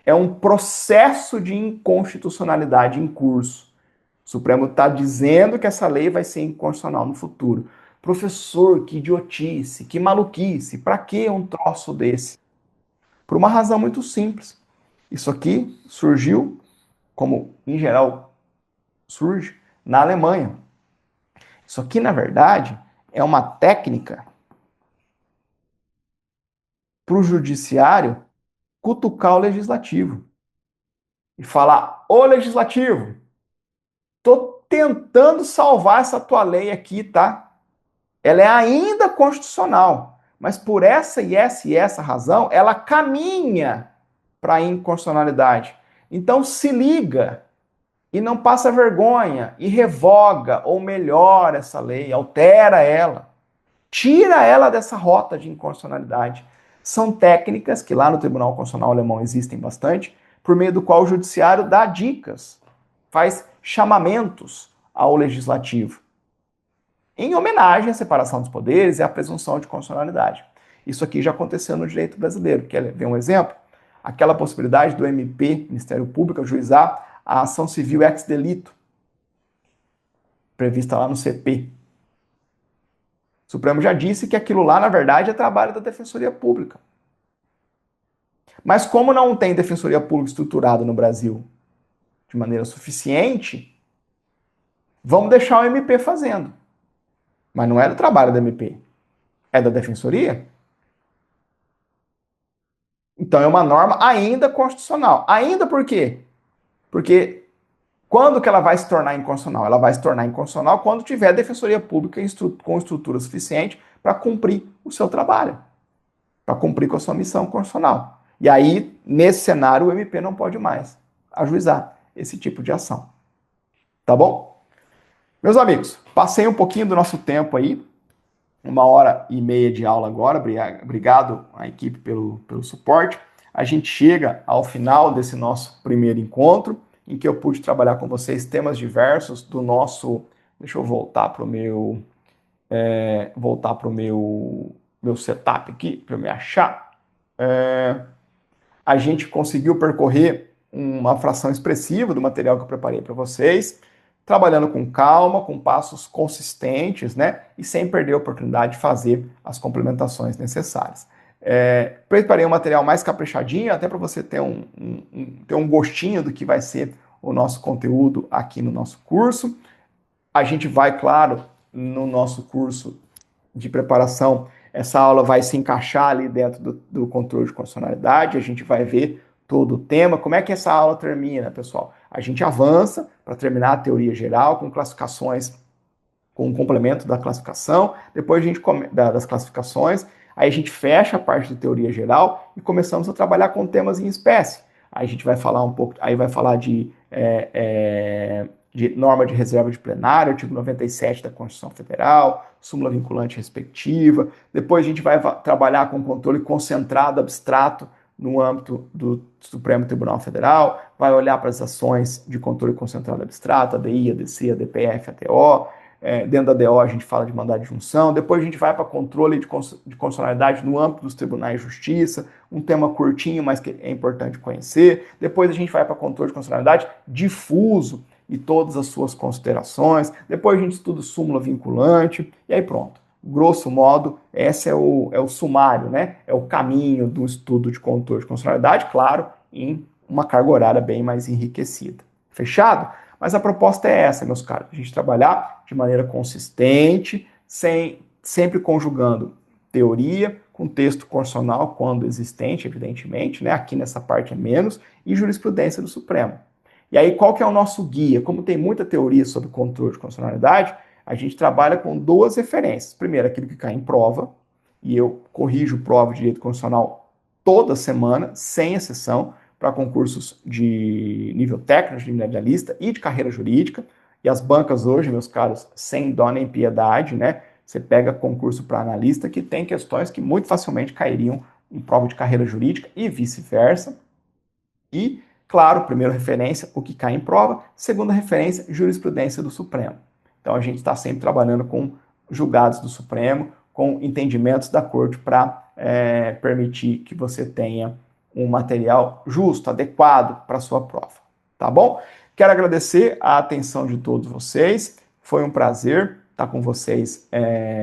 É um processo de inconstitucionalidade em curso. O Supremo está dizendo que essa lei vai ser inconstitucional no futuro. Professor, que idiotice, que maluquice, para que um troço desse? Por uma razão muito simples. Isso aqui surgiu, como em geral surge, na Alemanha. Isso aqui, na verdade, é uma técnica para o judiciário cutucar o legislativo e falar: ô legislativo, tô tentando salvar essa tua lei aqui, tá? Ela é ainda constitucional, mas por essa e essa razão, ela caminha para a inconstitucionalidade. Então se liga e não passa vergonha e revoga ou melhora essa lei, altera ela, tira ela dessa rota de inconstitucionalidade. São técnicas que lá no Tribunal Constitucional Alemão existem bastante, por meio do qual o judiciário dá dicas, faz chamamentos ao legislativo, em homenagem à separação dos poderes e à presunção de constitucionalidade. Isso aqui já aconteceu no direito brasileiro. Quer ver um exemplo? Aquela possibilidade do MP, Ministério Público, ajuizar a ação civil ex delito, prevista lá no CP. O Supremo já disse que aquilo lá, na verdade, é trabalho da Defensoria Pública. Mas como não tem Defensoria Pública estruturada no Brasil de maneira suficiente, vamos deixar o MP fazendo. Mas não é do trabalho da MP, é da Defensoria. Então é uma norma ainda constitucional. Ainda por quê? Porque quando que ela vai se tornar inconstitucional? Ela vai se tornar inconstitucional quando tiver Defensoria Pública com estrutura suficiente para cumprir o seu trabalho, para cumprir com a sua missão constitucional. E aí, nesse cenário, o MP não pode mais ajuizar esse tipo de ação. Tá bom? Meus amigos, passei um pouquinho do nosso tempo aí, 1h30 de aula agora. Obrigado à equipe pelo suporte. A gente chega ao final desse nosso primeiro encontro, em que eu pude trabalhar com vocês temas diversos do nosso... Deixa eu voltar para o meu setup aqui, para eu me achar. A gente conseguiu percorrer uma fração expressiva do material que eu preparei para vocês, trabalhando com calma, com passos consistentes, né? E sem perder a oportunidade de fazer as complementações necessárias. Preparei um material mais caprichadinho, até para você ter um gostinho do que vai ser o nosso conteúdo aqui no nosso curso. A gente vai, claro, no nosso curso de preparação, essa aula vai se encaixar ali dentro do controle de constitucionalidade, a gente vai ver todo o tema. Como é que essa aula termina, pessoal? a gente avança para terminar a teoria geral com classificações, com o complemento da classificação, depois a gente das classificações, aí a gente fecha a parte de teoria geral e começamos a trabalhar com temas em espécie. Aí a gente vai falar um pouco, aí vai falar de norma de reserva de plenário, artigo 97 da Constituição Federal, súmula vinculante respectiva. Depois a gente vai trabalhar com controle concentrado abstrato no âmbito do Supremo Tribunal Federal, vai olhar para as ações de controle concentrado abstrato, ADI, ADC, ADPF, ATO. Dentro da DO a gente fala de mandado de junção, depois a gente vai para controle de constitucionalidade no âmbito dos tribunais de justiça, um tema curtinho, mas que é importante conhecer. Depois a gente vai para controle de constitucionalidade difuso e todas as suas considerações. Depois a gente estuda súmula vinculante e aí pronto. Grosso modo, esse é o sumário, né? É o caminho do estudo de controle de constitucionalidade, claro, em uma carga horária bem mais enriquecida. Fechado? Mas a proposta é essa, meus caros, a gente trabalhar de maneira consistente, sempre conjugando teoria com texto constitucional, quando existente, evidentemente, né? Aqui nessa parte é menos, e jurisprudência do Supremo. E aí, qual que é o nosso guia? Como tem muita teoria sobre controle de constitucionalidade, a gente trabalha com duas referências. Primeiro, aquilo que cai em prova, e eu corrijo prova de direito constitucional toda semana, sem exceção, para concursos de nível técnico, de criminalista e de carreira jurídica. E as bancas hoje, meus caros, sem dó nem piedade, né? Você pega concurso para analista que tem questões que muito facilmente cairiam em prova de carreira jurídica e vice-versa. E, claro, primeira referência, o que cai em prova. Segunda referência, jurisprudência do Supremo. Então, a gente está sempre trabalhando com julgados do Supremo, com entendimentos da Corte para permitir que você tenha um material justo, adequado para a sua prova, tá bom? Quero agradecer a atenção de todos vocês, foi um prazer estar com vocês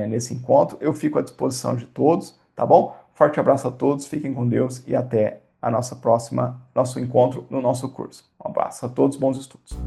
nesse encontro, eu fico à disposição de todos, tá bom? Forte abraço a todos, fiquem com Deus e até a nosso encontro no nosso curso. Um abraço a todos, bons estudos.